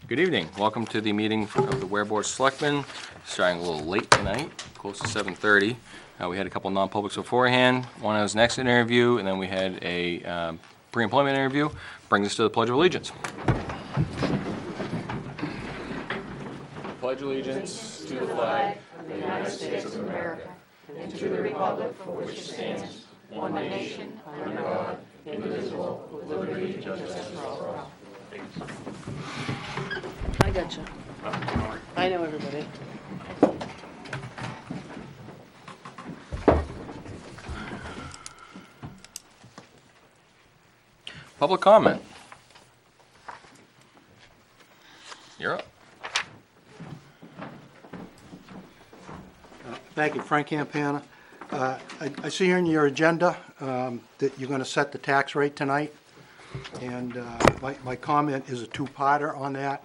Good evening. Welcome to the meeting of the Weare Board of Selectmen. Starting a little late tonight, close to 7:30. We had a couple non-publics beforehand. One was an exit interview, and then we had a pre-employment interview. Brings us to the Pledge of Allegiance. Pledge allegiance to the flag of the United States of America and to the republic for which it stands, one nation, under God, indivisible, with liberty and justice for all. I gotcha. I know everybody. Public comment. You're up. Thank you, Frank Campana. I see here in your agenda that you're going to set the tax rate tonight, and my comment is a two-parter on that.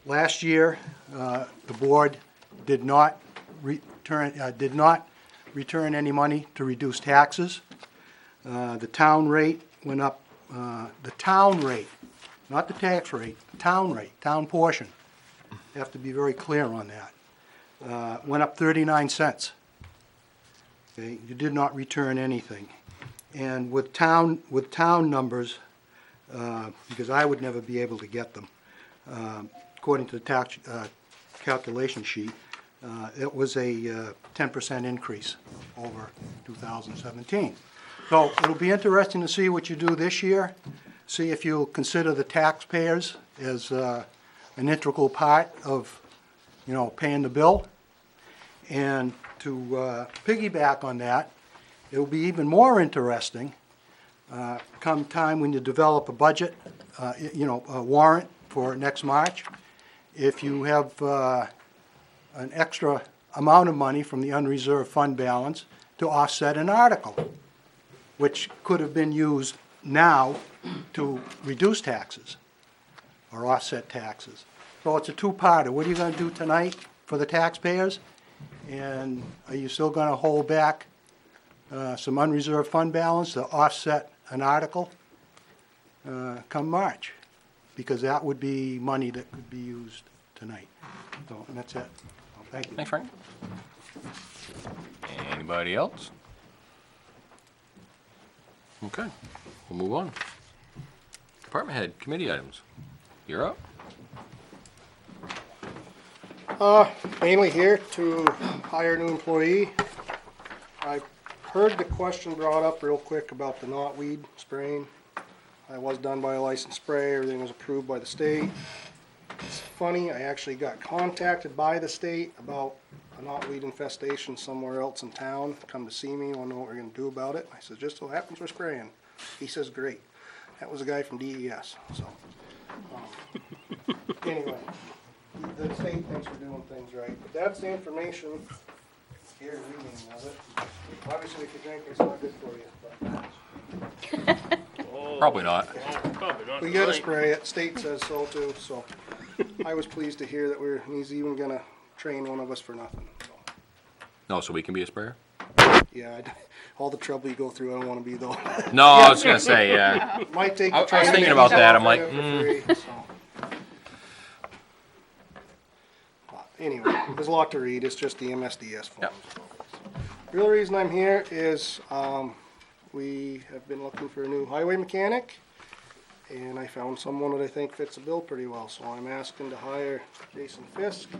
Last year, the board did not return any money to reduce taxes. The town rate went up. The town rate, not the tax rate. The town rate, town portion. You have to be very clear on that. Went up 39 cents. Okay, you did not return anything, and with town numbers, because I would never be able to get them, according to the tax calculation sheet, it was a 10% increase over 2017. So it'll be interesting to see what you do this year. See if you'll consider the taxpayers as an integral part of, paying the bill. And to piggyback on that, it'll be even more interesting come time when you develop a budget, a warrant for next March. If you have an extra amount of money from the unreserved fund balance to offset an article, which could have been used now to reduce taxes or offset taxes. So it's a two-parter. What are you going to do tonight for the taxpayers? And are you still going to hold back some unreserved fund balance to offset an article come March? Because that would be money that could be used tonight. So, and that's it. Well, thank you. Thanks, Frank. Anybody else? Okay, we'll move on. Department head, committee items. You're up. Mainly here to hire a new employee. I heard the question brought up real quick about the knotweed spraying. I was done by a licensed sprayer, everything was approved by the state. It's funny, I actually got contacted by the state about a knotweed infestation somewhere else in town. Come to see me, want to know what we're going to do about it. I said, just so happens we're spraying. He says, great. That was a guy from DES. So, anyway, the state thinks we're doing things right. But that's the information. Here's reading of it. Obviously, if you drink, it's not good for you. But Probably not. we got to spray it. State says so too. So I was pleased to hear that he's even going to train one of us for nothing. So, No, so we can be a sprayer? yeah, all the trouble you go through, I don't want to be though. No, I was gonna say, yeah. Might take. I was training, thinking he's about that. I'm offering like, it for free, so. Anyway, there's a lot to read. It's just the MSDS forms. Yep. The real reason I'm here is we have been looking for a new highway mechanic, and I found someone that I think fits the bill pretty well. So I'm asking to hire Jason Fisk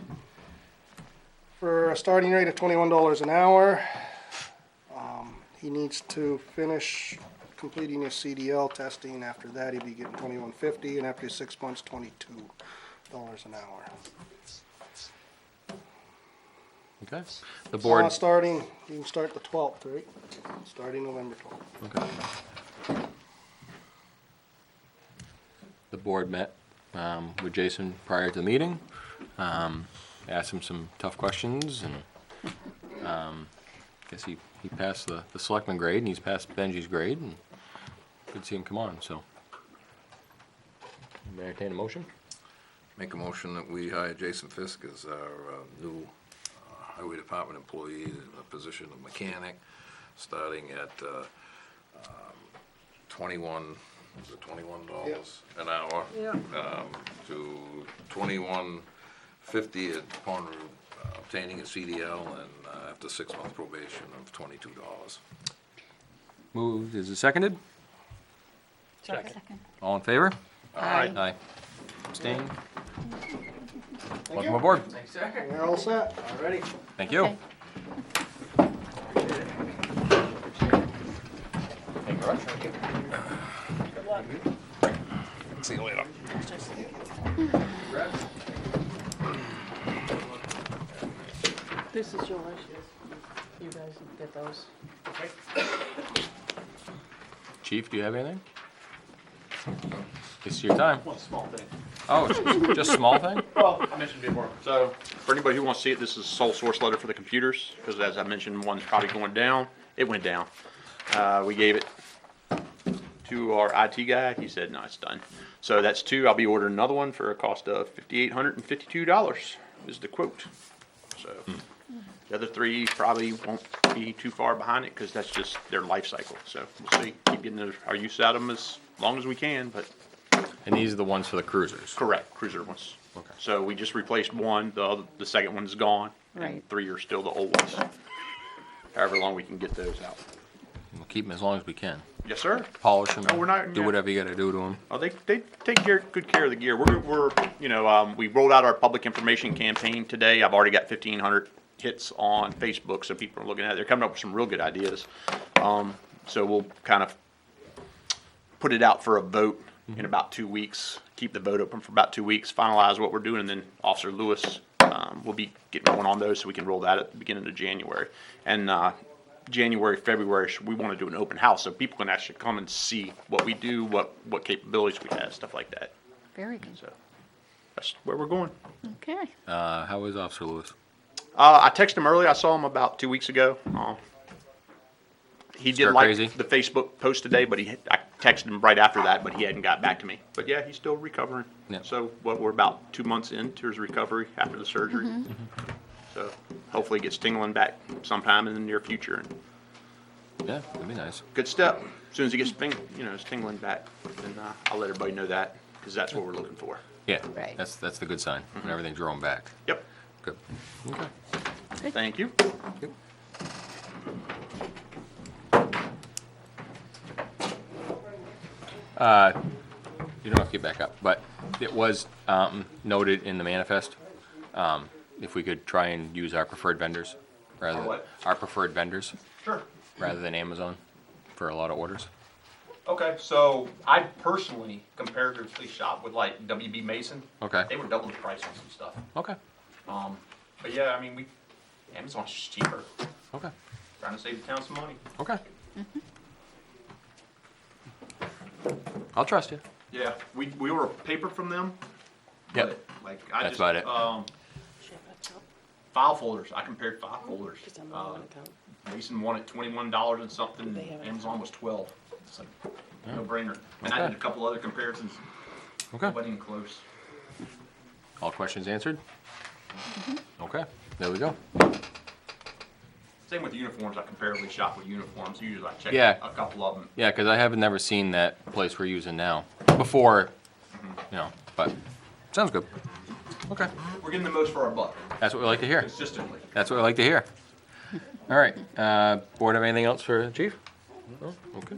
for a starting rate of $21 an hour. He needs to finish completing his CDL testing. After that, he'll be getting $21.50, and after 6 months, $22 an hour. Okay. The board. Starting, you can start the 12th, right? Starting November 12th. Okay. The board met with Jason prior to the meeting. Asked him some tough questions, and guess he passed the selectman grade, and he's passed Benji's grade, and good to see him come on. So, may I entertain a motion? Make a motion that we hire Jason Fisk as our new highway department employee in the position of mechanic, starting at $21 was it $21 an hour? Yeah. To $21.50 upon obtaining a CDL, and after 6 months probation of $22. Moved, is it seconded? Second. All in favor? Aye. Aye. Abstain? Thank Welcome you. aboard. We're all set. Alrighty. Thank you. Okay. Thank you very much. Good luck. See you later. This is yours. You guys get those. Chief, do you have anything? This is your time. One small thing. Oh, just small thing? Well, I mentioned before, so for anybody who wants to see it, this is a sole source letter for the computers, because as I mentioned, one's probably going down. It went down. We gave it to our IT guy. He said, no, it's done. So that's two. I'll be ordering another one for a cost of $5,852 is the quote. So the other three probably won't be too far behind it, because that's just their life cycle. So we'll see. Keep getting our use out of them as long as we can, but And these are the ones for the cruisers? correct, cruiser ones. Okay. So we just replaced one, the second one's gone, Right. and three are still the old ones. However long we can get those out. We'll keep them as long as we can. Yes, sir. Polish them, No, we're not- do yeah. whatever you gotta do to them. Oh, they take good care of the gear. We're we rolled out our public information campaign today. I've already got 1,500 hits on Facebook, so people are looking at it. They're coming up with some real good ideas. So we'll kind of put it out for a vote in about 2 weeks. Keep the vote open for about 2 weeks. Finalize what we're doing, and then Officer Lewis will be getting going on those, so we can roll that at the beginning of January. And January, February, we want to do an open house so people can actually come and see what we do, what capabilities we have, stuff like that. Very good. So that's where we're going. Okay. How is Officer Lewis? I texted him earlier. I saw him about 2 weeks ago. He did Stir like crazy? the Facebook post today, but I texted him right after that, but he hadn't got back to me. But yeah, he's still recovering. Yeah. So we're about 2 months into his recovery after the surgery. So hopefully he gets tingling back sometime in the near future. Yeah, that'd be nice. Good step. As soon as he gets his tingling back, then I'll let everybody know that, because that's what we're looking for. Yeah, Right. that's the good sign, when everything's growing back. Yep. Good. Okay. Thank you. You don't have to get back up, but it was noted in the manifest, if we could try and use our preferred vendors, rather than, what? our preferred vendors, Sure. rather than Amazon, for a lot of orders. Okay, so I personally comparatively shop with like WB Mason. Okay. They were double the price on some stuff. Okay, But yeah, I mean, Amazon's just cheaper. okay, Trying to save the town some money. okay. I'll trust you. Yeah, we order paper from them. Yep. but, Like I That's just about it. File folders. I compared file folders. Because I'm not on account. Mason wanted $21 and something. They have it. Amazon was 12. It's like no brainer. And I Okay. did a couple other comparisons. Okay. Nobody even close. All questions answered? Okay, there we go. Same with uniforms. I comparatively shop with uniforms. Usually I check Yeah. a couple of them. Yeah, because I have never seen that place we're using now, before, but, sounds good. Okay, We're getting the most for our buck that's what we like to hear. consistently. That's what I like to hear. All right, board have anything else for chief? No? Okay.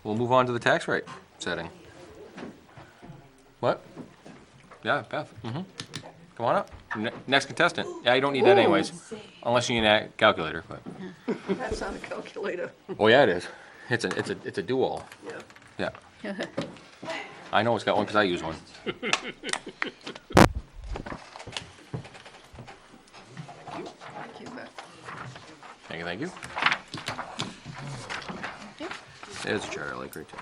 We'll move on to the tax rate setting. What? Yeah, Beth, Come on up. Next contestant. Yeah, you don't need that anyways, unless you need a calculator, but, That's not a calculator. oh yeah, it is. It's a do-all. Yeah. Yeah. I know it's got one because I use one. Thank you, thank you. There's a chair I like right there.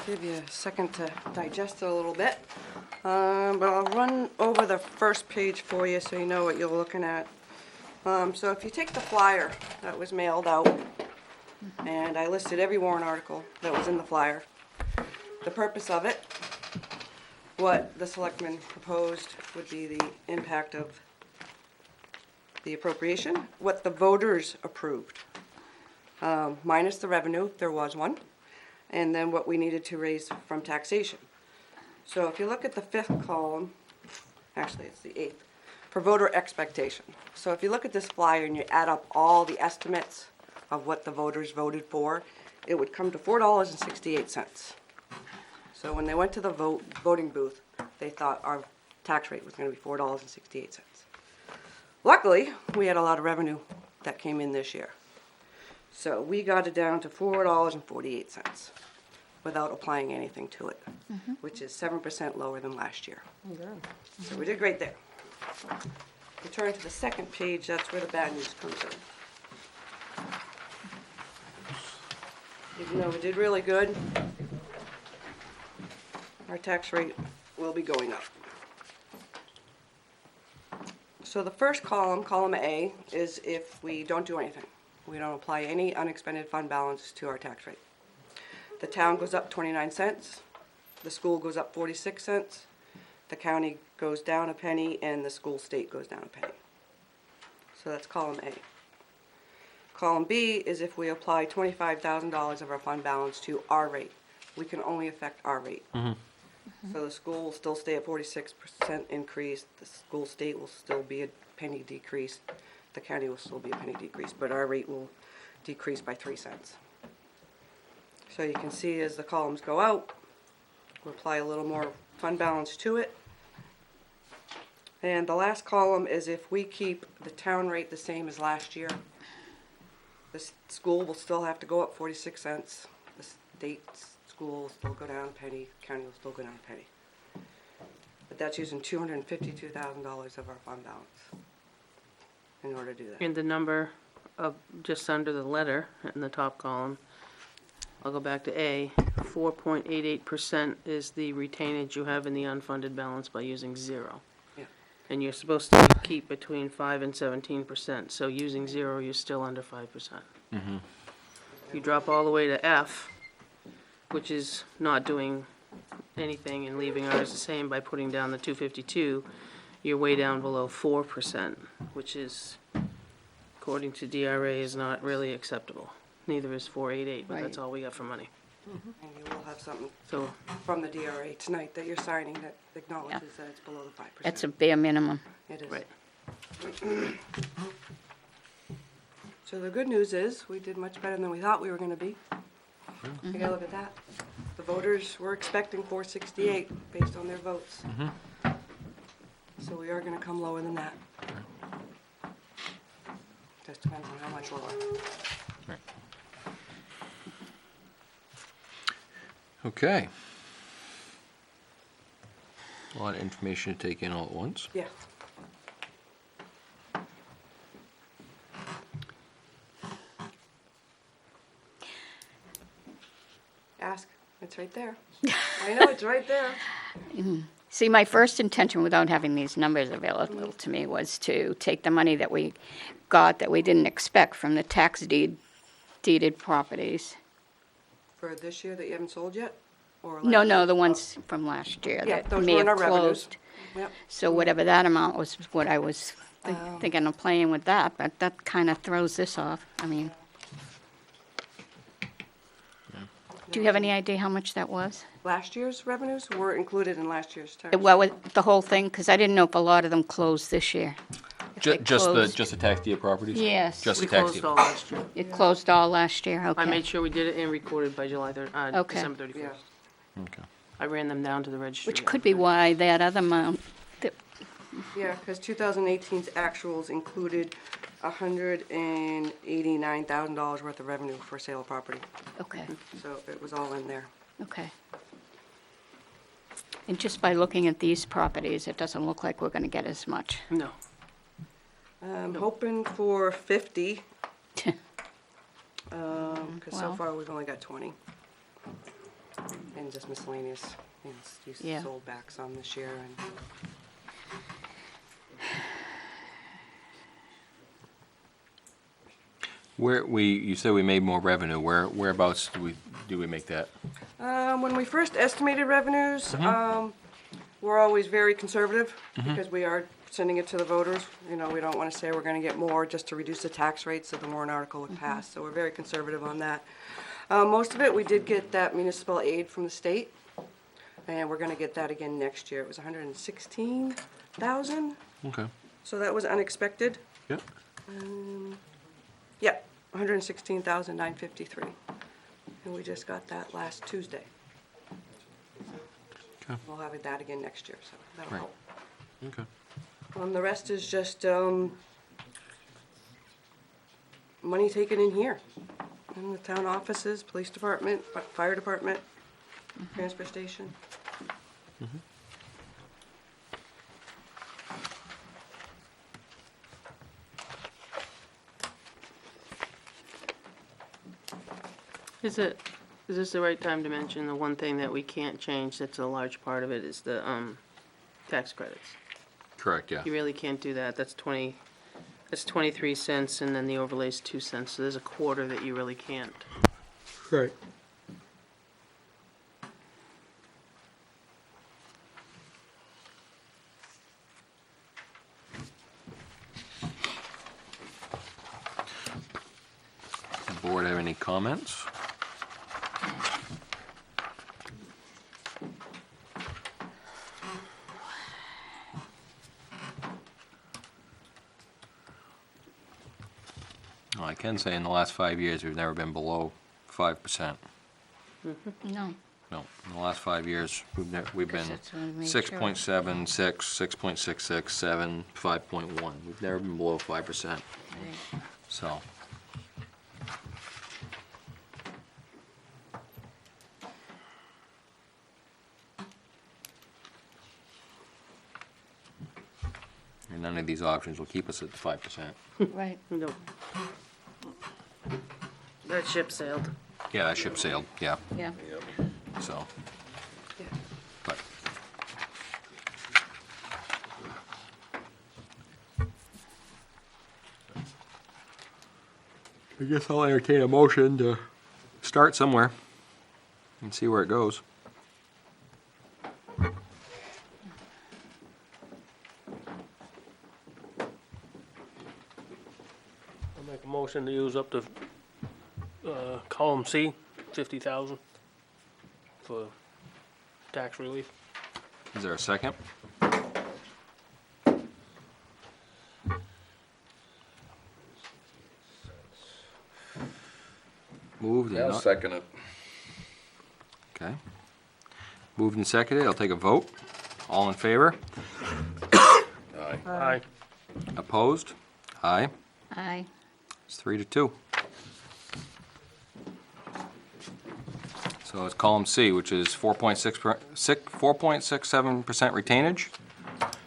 Give you a second to digest it a little bit. But I'll run over the first page for you so you know what you're looking at. So if you take the flyer that was mailed out, and I listed every warrant article that was in the flyer, the purpose of it, what the selectmen proposed would be the impact of the appropriation, what the voters approved, minus the revenue, there was one, and then what we needed to raise from taxation. So if you look at the fifth column, actually it's the eighth, for voter expectation. So if you look at this flyer and you add up all the estimates of what the voters voted for, it would come to $4.68. So when they went to the voting booth, they thought our tax rate was gonna be $4.68. Luckily, we had a lot of revenue that came in this year. So we got it down to $4.48 without applying anything to it, which is 7% lower than last year. So we did great there. We turn to the second page, that's where the bad news comes in. Even though we did really good, our tax rate will be going up. So the first column, column A, is if we don't do anything. We don't apply any unexpended fund balance to our tax rate. The town goes up 29 cents, the school goes up 46 cents, the county goes down a penny, and the school state goes down a penny. So that's column A. Column B is if we apply $25,000 of our fund balance to our rate. We can only affect our rate. So the school will still stay at 46% increase, the school state will still be a penny decrease, the county will still be a penny decrease, but our rate will decrease by 3 cents. So you can see as the columns go out, we'll apply a little more fund balance to it. And the last column is if we keep the town rate the same as last year, the school will still have to go up 46 cents, the state school will still go down a penny, county will still go down a penny. But that's using $252,000 of our fund balance in order to do that. And the number of, just under the letter in the top column, I'll go back to A, 4.88% is the retainage you have in the unfunded balance by using 0. Yeah. And you're supposed to keep between 5 and 17%, so using 0, you're still under 5%. You drop all the way to F, which is not doing anything and leaving ours the same by putting down the 252, you're way down below 4%, which is, according to DRA, is not really acceptable. Neither is 488, but that's Right. all we got for money. And you will have something So, from the DRA tonight that you're signing that acknowledges that it's below the 5%. That's a bare minimum. It is. right. So the good news is, we did much better than we thought we were gonna be. You gotta look at that. The voters were expecting 468 based on their votes. So we are gonna come lower than that. Just depends on how much lower. Okay. A lot of information to take in all at once. Yeah. Ask, it's right there. I know, it's right there. See, my first intention without having these numbers available to me was to take the money that we got that we didn't expect from the tax deeded properties. For this year that you haven't sold yet? Or No, last no, year? the ones from last year Yeah, that those may were in have our revenues. closed. Yep. So whatever that amount was, what I was thinking of playing with that, but that kind of throws this off. I mean, do you have any idea how much that was? Last year's revenues were included in last year's tax. Well, the whole thing, because I didn't know if a lot of them closed this year. If they Just the, closed- just the tax deed properties? Yes. Just We the tax closed deed. all last year. It closed all last year, okay. I made sure we did it and recorded by Okay. December 31st. Yeah, Okay. I ran them down to the registry. Which could be why that other amount, yeah, because 2018's actuals included $189,000 worth of revenue for sale of property. okay, So it was all in there. okay. And just by looking at these properties, it doesn't look like we're gonna get as much. No. I'm hoping for 50. Because so Well. far, we've only got 20. And just miscellaneous things, you Yeah. sold back some this year, and You said we made more revenue. Whereabouts do we make that? When we first estimated revenues, we're always very conservative because we are sending it to the voters. You know, we don't want to say we're going to get more just to reduce the tax rate so the warrant article would pass. So we're very conservative on that. Most of it, we did get that municipal aid from the state, and we're going to get that again next year. It was 116,000, Okay. so that was unexpected. Yep. Yeah, 116,953, and we just got that last Tuesday. Okay. We'll have that again next year, so that'll Right. help. Okay. The rest is just, money taken in here, in the town offices, police department, fire department, transfer station. Is this the right time to mention the one thing that we can't change that's a large part of it is the, tax credits? Correct, yeah. You really can't do that. That's 23 cents, and then the overlay's 2 cents, so there's a quarter that you really can't. Right. The board have any comments? Well, I can say in the last 5 years, we've never been below 5%. No. No, in the last 5 years, we've been that's what I made 6.7, 6.66, 7, 5.1. We've never been below 5%, so. And none of these options will keep us at the 5%. Right. Nope. That ship sailed. Yeah, that ship sailed, yeah, Yeah. so. But I guess I'll entertain a motion to start somewhere and see where it goes. I'll make a motion to use up to, column C, 50,000 for tax relief. Is there a second? Moved and I'll not, second it. okay. Moved and seconded, I'll take a vote. All in favor? Aye. Aye. Opposed? Aye. Aye. It's 3-2. So it's column C, which is 4.67% retainage,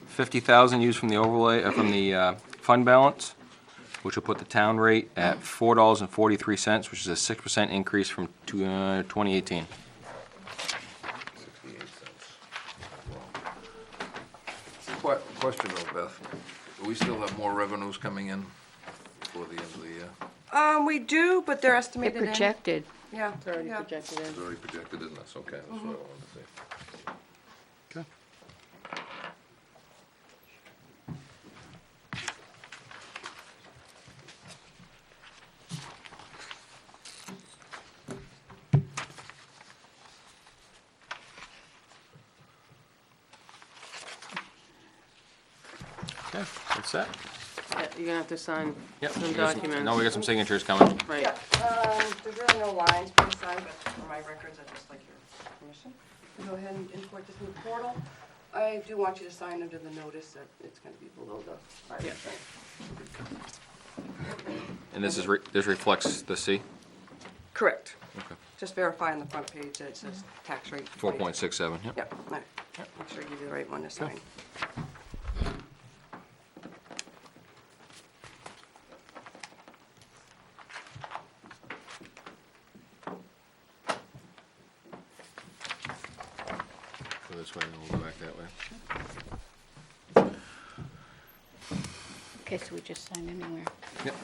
50,000 used from the overlay, from the fund balance, which will put the town rate at $4.43, which is a 6% increase from 2018. 68 cents. Question though, Beth. Do we still have more revenues coming in before the end of the year? We do, but they're It estimated in. projected. Yeah, It's already yeah. projected in. It's already projected in, that's okay, that's what I wanted to see. Okay. Okay, that's that. Yeah, you're gonna have to sign Yep. some we got documents. No, we got some signatures coming. Right. Yeah, there's really no lines being signed, but for my records, I'd just like your permission to go ahead and import this new portal. I do want you to sign under the notice that it's gonna be below the 5%. And this reflects the C? Correct. Okay. Just verify on the front page that it says tax rate. 4.67, yep. Yep, all right. Make sure I give you the right one to sign. this way, and we'll go back that way. Okay, so we just sign anywhere. Yep.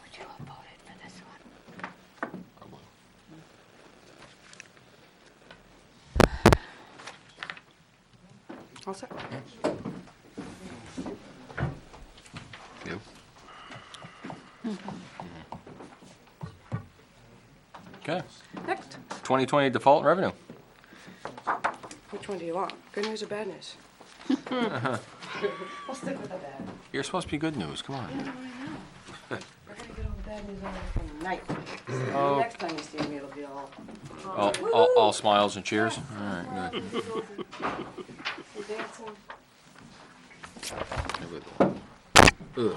Would you have voted for this one? Probably. All set? Yep. Okay, Next. 2020 default revenue. Which one do you want? Good news or bad news? I'll stick with the bad. You're supposed to be good news, come on. We're gonna get all the bad news on from night. Oh. Next time you see me, it'll be all. All smiles and cheers? All right, good. Dancing. Ugh.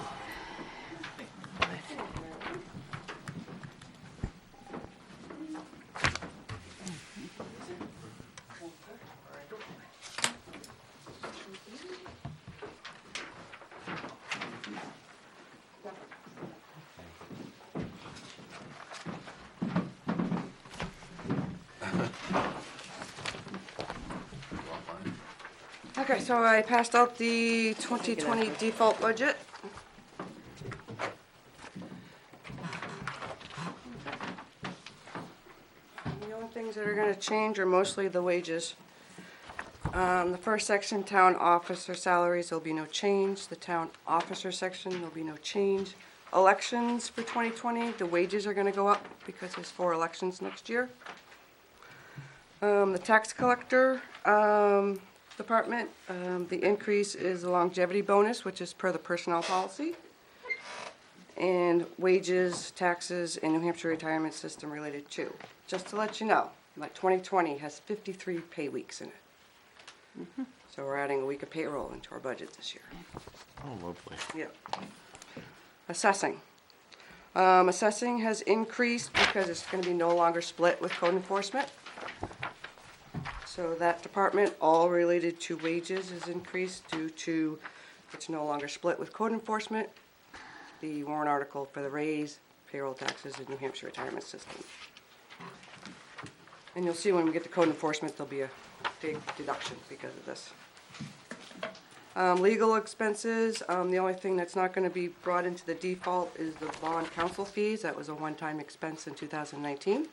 Okay, so I passed out the 2020 default budget. The only things that are gonna change are mostly the wages. The first section, town officer salaries, there'll be no change. The town officer section, there'll be no change. Elections for 2020, the wages are gonna go up because there's 4 elections next year. The tax collector, department, the increase is the longevity bonus, which is per the personnel policy. And wages, taxes, and New Hampshire retirement system related too. Just to let you know, like 2020 has 53 pay weeks in it. So we're adding a week of payroll into our budget this year. Oh, lovely. Yep. Assessing. Assessing has increased because it's gonna be no longer split with code enforcement. So that department, all related to wages, is increased due to it's no longer split with code enforcement, the warrant article for the raise, payroll taxes, and New Hampshire retirement system. And you'll see when we get to code enforcement, there'll be a big deduction because of this. Legal expenses, the only thing that's not gonna be brought into the default is the bond counsel fees. That was a one-time expense in 2019.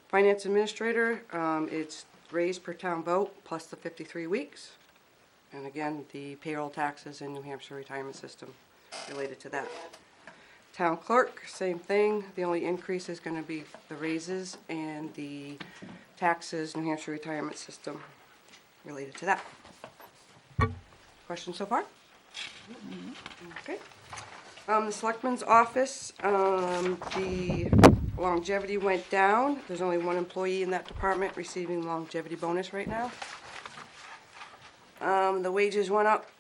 Finance administrator, it's raised per town vote plus the 53 weeks. And again, the payroll taxes in New Hampshire retirement system related to that. Town clerk, same thing. The only increase is gonna be the raises and the taxes, New Hampshire retirement system related to that. Questions so far? Okay. The selectman's office, the longevity went down. There's only 1 employee in that department receiving longevity bonus right now. The wages went up.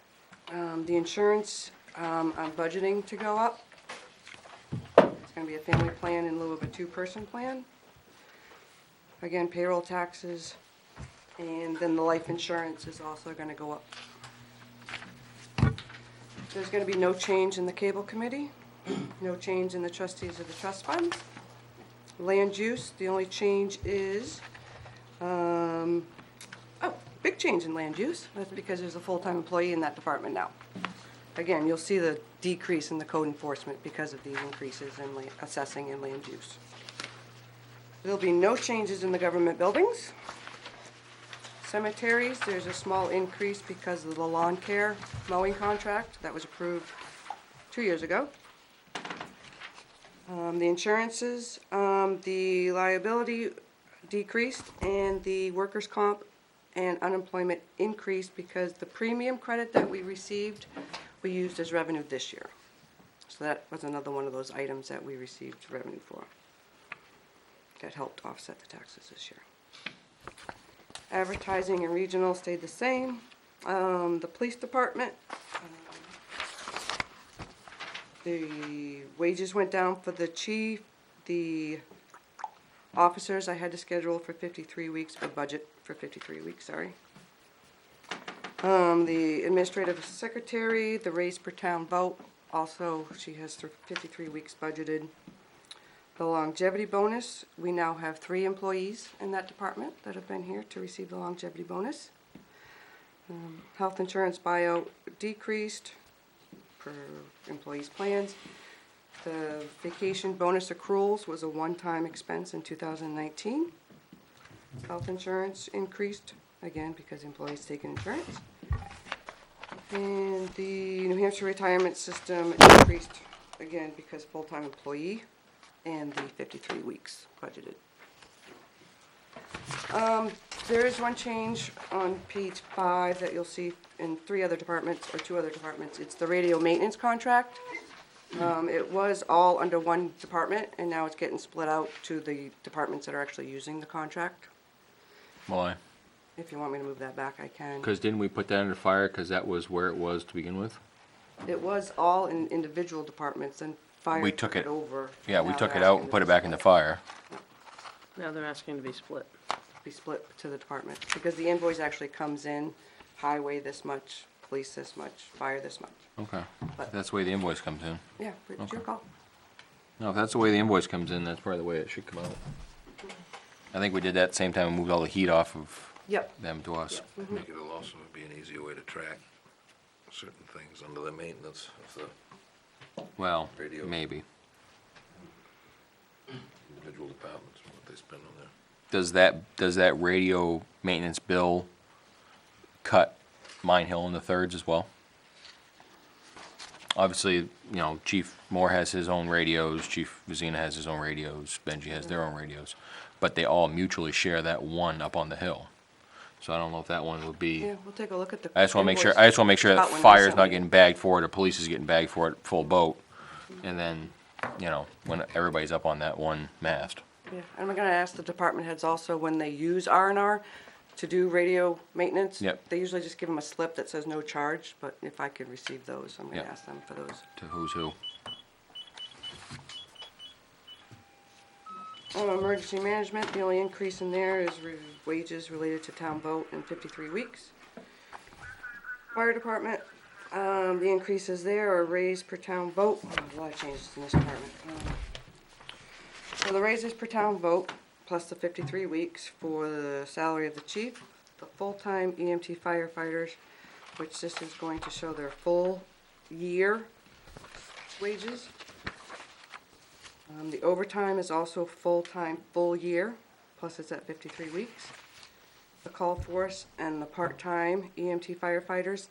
The insurance, I'm budgeting to go up. It's gonna be a family plan in lieu of a 2-person plan. Again, payroll taxes, and then the life insurance is also gonna go up. There's gonna be no change in the cable committee, no change in the trustees of the trust funds. Land use, the only change is, big change in land use. That's because there's a full-time employee in that department now. Again, you'll see the decrease in the code enforcement because of these increases in assessing and land use. There'll be no changes in the government buildings. Cemeteries, there's a small increase because of the lawn care mowing contract that was approved 2 years ago. The insurances, the liability decreased and the workers' comp and unemployment increased because the premium credit that we received we used as revenue this year. So that was another one of those items that we received revenue for. That helped offset the taxes this year. Advertising and regional stayed the same. The police department, the wages went down for the chief, the officers I had to schedule for 53 weeks, or budget for 53 weeks, sorry. The administrative secretary, the raise per town vote, also she has 53 weeks budgeted. The longevity bonus, we now have 3 employees in that department that have been here to receive the longevity bonus. Health insurance buyout decreased per employees' plans. The vacation bonus accruals was a one-time expense in 2019. Health insurance increased, again, because employees taking insurance. And the New Hampshire retirement system increased, again, because full-time employee and the 53 weeks budgeted. There is one change on page 5 that you'll see in 3 other departments, or 2 other departments. It's the radio maintenance contract. It was all under one department, and now it's getting split out to the departments that are actually using the contract. Why? If you want me to move that back, I can. Because didn't we put that under fire, because that was where it was to begin with? It was all in individual departments, and fire We took it- over. Yeah, we Now took they're it out asking and to put be it back into split. fire. Now they're asking to be split. Be split to the department, because the invoice actually comes in, highway this much, police this much, fire this much. Okay. But- That's the way the invoice comes in. Yeah, but it's your Okay. call. No, if that's the way the invoice comes in, that's probably the way it should come out. I think we did that same time we moved all the heat off of Yep. them to us. I think it'll also be an easier way to track certain things under the maintenance of the Well, Radio. maybe. individual departments, what they spend on there. Does that radio maintenance bill cut Mine Hill into thirds as well? Obviously, you know, Chief Moore has his own radios, Chief Vizina has his own radios, Benji has their own radios, but they all mutually share that one up on the hill. So I don't know if that one would be. Yeah, we'll take a look at the. I just wanna make sure, invoice. I just wanna make sure that Cut one fire's not recently. getting bagged for it, or police is getting bagged for it, full boat. And then, you know, when everybody's up on that one mast. Yeah, and I'm gonna ask the department heads also, when they use R&R to do radio maintenance. Yep. They usually just give them a slip that says no charge, but if I could receive those, I'm gonna Yep. ask them for those. To who's who. Emergency management, the only increase in there is wages related to town vote in 53 weeks. Fire department, the increases there are raised per town vote. A lot of changes in this department. So the raises per town vote, plus the 53 weeks for the salary of the chief, the full-time EMT firefighters, which this is going to show their full year wages. The overtime is also full-time, full year, plus it's at 53 weeks. The call force and the part-time EMT firefighters,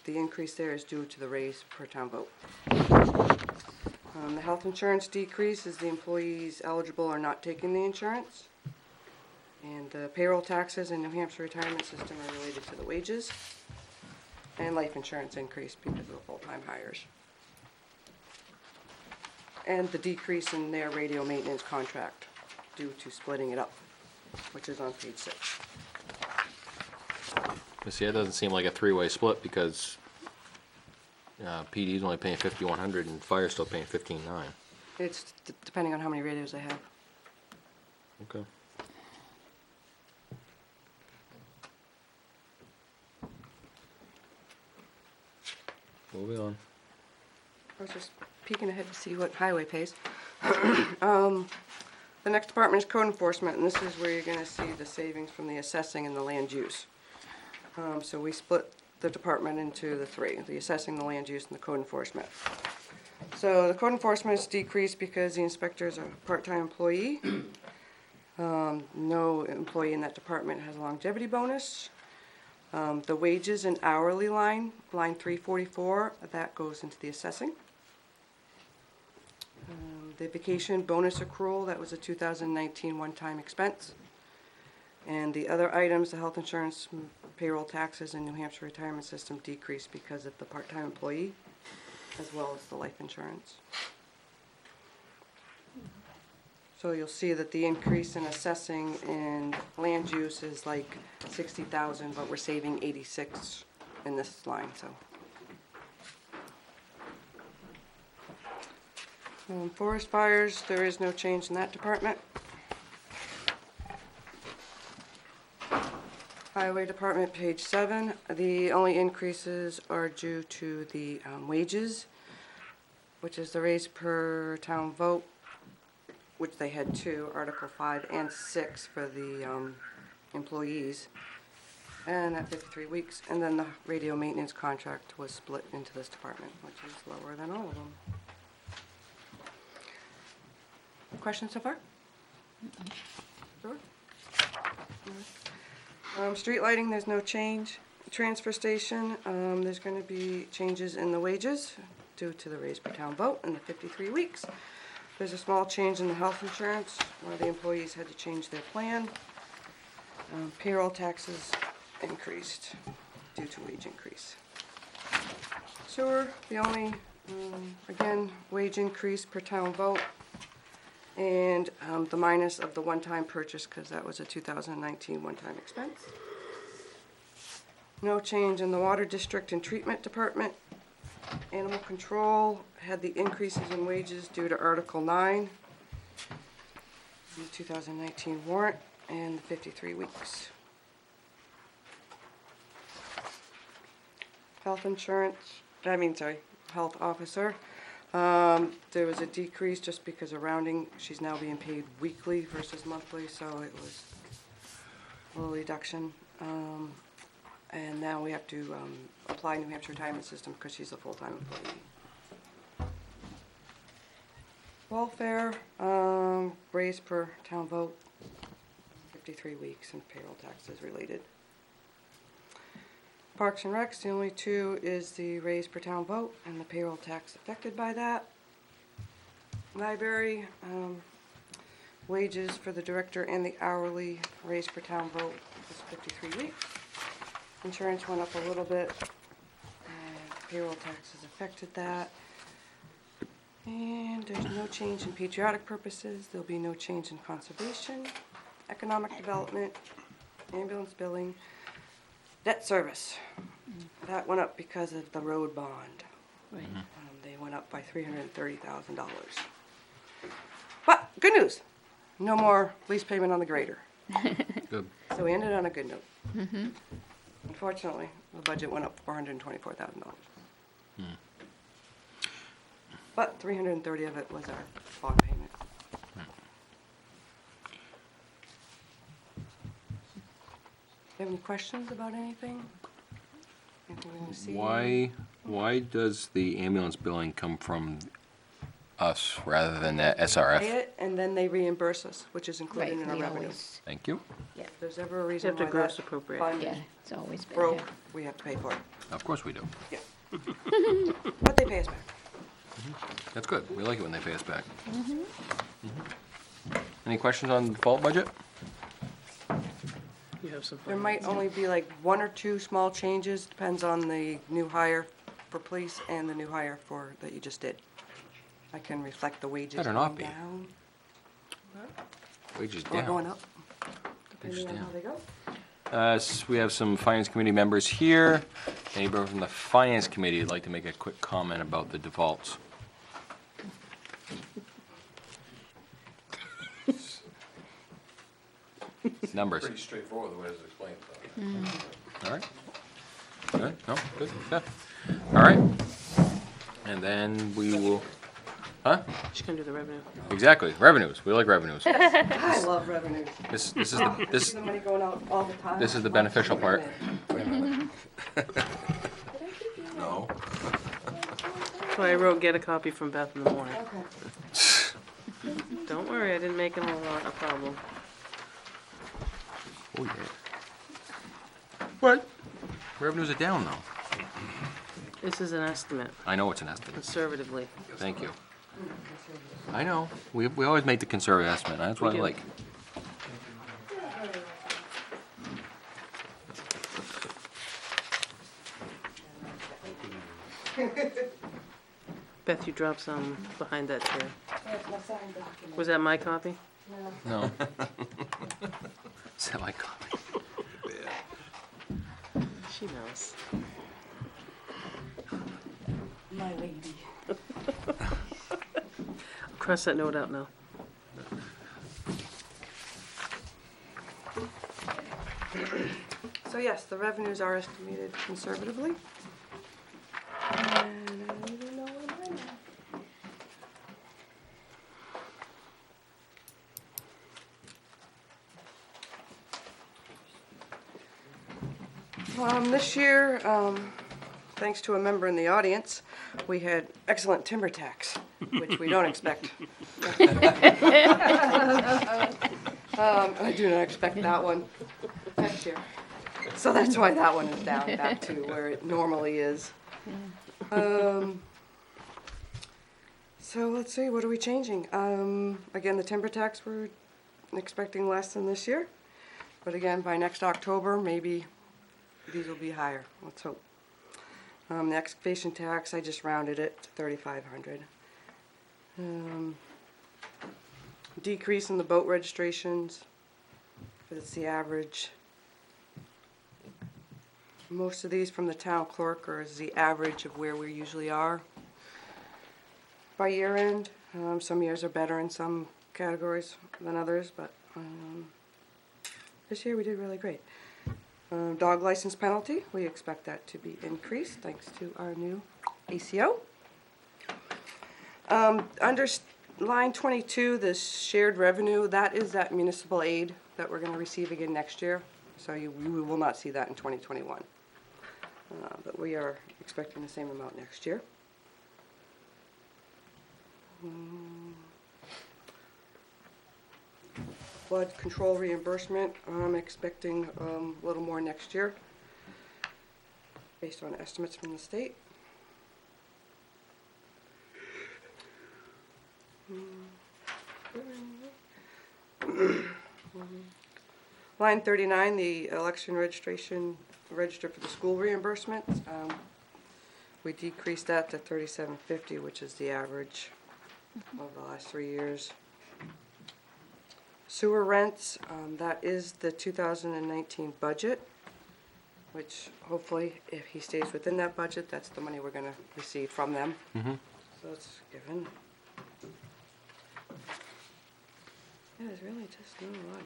the increase there is due to the raise per town vote. The health insurance decrease is the employees eligible are not taking the insurance. And the payroll taxes in New Hampshire retirement system are related to the wages. And life insurance increase because of the full-time hires. And the decrease in their radio maintenance contract due to splitting it up, which is on page 6. But see, that doesn't seem like a three-way split, because PD's only paying 5,100 and fire's still paying 15,900. It's depending on how many radios they have. Okay. Moving on. I was just peeking ahead to see what highway pays. The next department is code enforcement, and this is where you're gonna see the savings from the assessing and the land use. So we split the department into the 3, the assessing, the land use, and the code enforcement. So the code enforcement is decreased because the inspector is a part-time employee. No employee in that department has a longevity bonus. The wages and hourly line 344, that goes into the assessing. The vacation bonus accrual, that was a 2019 one-time expense. And the other items, the health insurance payroll taxes and New Hampshire retirement system decreased because of the part-time employee, as well as the life insurance. So you'll see that the increase in assessing and land use is like 60,000, but we're saving 86 in this line, so. Forest fires, there is no change in that department. Highway Department, page 7, the only increases are due to the wages, which is the raise per town vote, which they had 2, Article 5 and 6 for the employees, and at 53 weeks. And then the radio maintenance contract was split into this department, which is lower than all of them. Questions so far? Sure. Street lighting, there's no change. Transfer station, there's gonna be changes in the wages due to the raise per town vote in the 53 weeks. There's a small change in the health insurance where the employees had to change their plan. Payroll taxes increased due to wage increase. Sewer, the only, again, wage increase per town vote. And the minus of the one-time purchase, because that was a 2019 one-time expense. No change in the water district and treatment department. Animal control had the increases in wages due to Article 9, the 2019 warrant, and the 53 weeks. Health officer. There was a decrease just because of rounding. She's now being paid weekly versus monthly, so it was a little reduction. And now we have to apply New Hampshire retirement system because she's a full-time employee. Welfare, raise per town vote, 53 weeks, and payroll taxes related. Parks and Recs, the only 2 is the raise per town vote and the payroll tax affected by that. Library, wages for the director and the hourly raise per town vote is 53 weeks. Insurance went up a little bit, and payroll taxes affected that. And there's no change in patriotic purposes. There'll be no change in conservation, economic development, ambulance billing, debt service. That went up because of the road bond. Right. They went up by $330,000. But good news, no more lease payment on the grader. Good. So we ended on a good note. Unfortunately, the budget went up $424,000. But 330 of it was our bond payment. Do you have any questions about anything? Anything you want to see? Why does the ambulance billing come from us rather than that Pay SRF? it, and then they reimburse us, which is Right, included in our we revenue. always, Thank you. If there's ever a You reason have to why gross that appropriate. fund yeah, it's always been broke, there. we have to pay for it. Of course we do. Yeah. But they pay us back. That's good. We like it when they pay us back. Any questions on the default budget? You have some. There might only be like 1 or 2 small changes, depends on the new hire for police and the new hire for, that you just did. I can reflect the wages Better going not be. down Wages or going down. up, depending on how they go. We have some finance committee members here. Anybody from the finance committee would like to make a quick comment about the defaults? Numbers. Pretty straightforward the way it's explained. All right. Good, no, good, yeah. All right. And then we will, huh? She's gonna do the revenue. Exactly, revenues, we like revenues. I love revenues. This is I the, see the money going out all the time. this is the beneficial part. No. That's why I wrote, get a copy from Beth in the morning. Okay. Don't worry, I didn't make it a problem. Oh, yeah. What? Revenues are down though. This is an estimate, I know it's an estimate, conservatively. thank you. I know, we always make the conservative estimate, that's what I We do. like. Beth, you dropped some behind that chair. That's my signed document. Was that my copy? No. Is that my copy? She knows. My lady. Cross that note out now. So yes, the revenues are estimated conservatively. And I don't even know where mine are. This year, thanks to a member in the audience, we had excellent timber tax, which we don't expect. I do not expect that one next year. So that's why that one is down back to where it normally is. So let's see, what are we changing? Again, the timber tax, we're expecting less than this year. But again, by next October, maybe these will be higher. Let's hope. The excavation tax, I just rounded it to 3,500. Decrease in the boat registrations. That's the average. Most of these from the town clerk are as the average of where we usually are by year end. Some years are better in some categories than others, but this year we did really great. Dog license penalty, we expect that to be increased thanks to our new ACO. Under line 22, the shared revenue, that is that municipal aid that we're going to receive again next year. So we will not see that in 2021. But we are expecting the same amount next year. Flood control reimbursement, I'm expecting a little more next year based on estimates from the state. Line 39, the election registration, register for the school reimbursement. We decreased that to $37.50, which is the average of the last 3 years. Sewer rents, that is the 2019 budget, which hopefully, if he stays within that budget, that's the money we're going to receive from them. So it's given. Yeah, there's really just no lot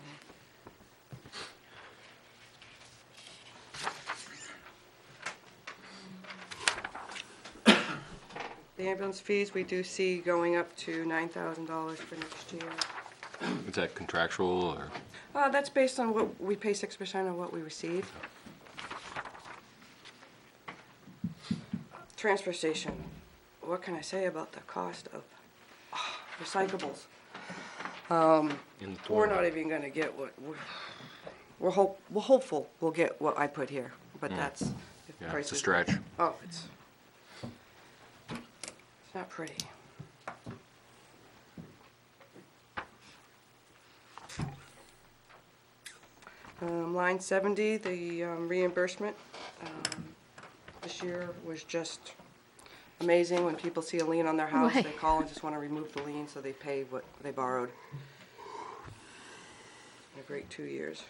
here. The ambulance fees, we do see going up to $9,000 for next year. Is that contractual or? That's based on what we pay 6% of what we receive. Transfer station. What can I say about the cost of recyclables? We're not even going to get what we're hopeful we'll get what I put here, but that's if Yeah, it's a prices- stretch. Oh, it's not pretty. Line 70, the reimbursement. This year was just amazing. When people see a lien on their house, they call and just want to remove the lien, so they pay what they borrowed. A great 2 years.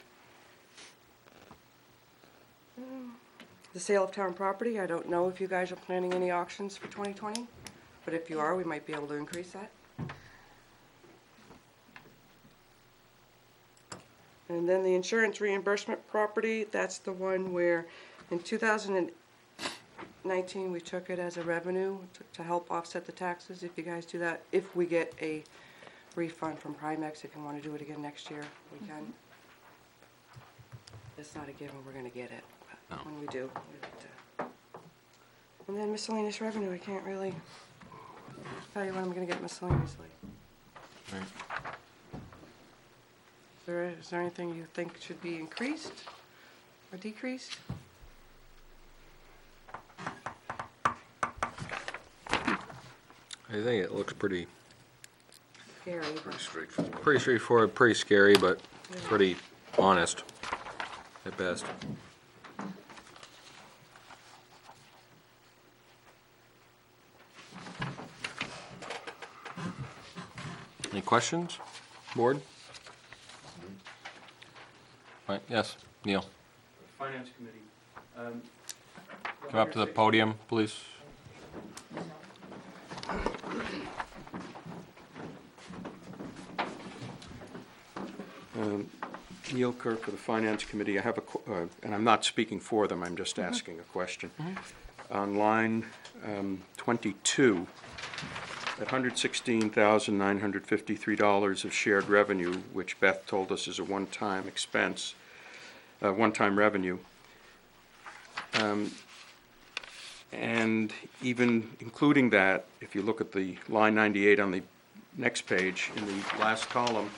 The sale of town property, I don't know if you guys are planning any auctions for 2020, but if you are, we might be able to increase that. And then the insurance reimbursement property, that's the one where in 2019 we took it as a revenue to help offset the taxes. If you guys do that, if we get a refund from Primex, if you want to do it again next year, we can. It's not a given we're going to get it, but when we do, we like to. And then miscellaneous revenue, I can't really tell you when I'm going to get miscellaneously. Right. Is there anything you think should be increased or decreased? I think it looks pretty Gary, Pretty straightforward. straightforward, pretty scary, but pretty honest at best. Any questions, board? Right, yes, Neil. Finance Committee. Come up to the podium, please. Neil Kirk for the Finance Committee. I have and I'm not speaking for them, I'm just asking a question. On line 22, at $116,953 of shared revenue, which Beth told us is a one-time expense, one-time revenue. And even including that, if you look at the line 98 on the next page, in the last column,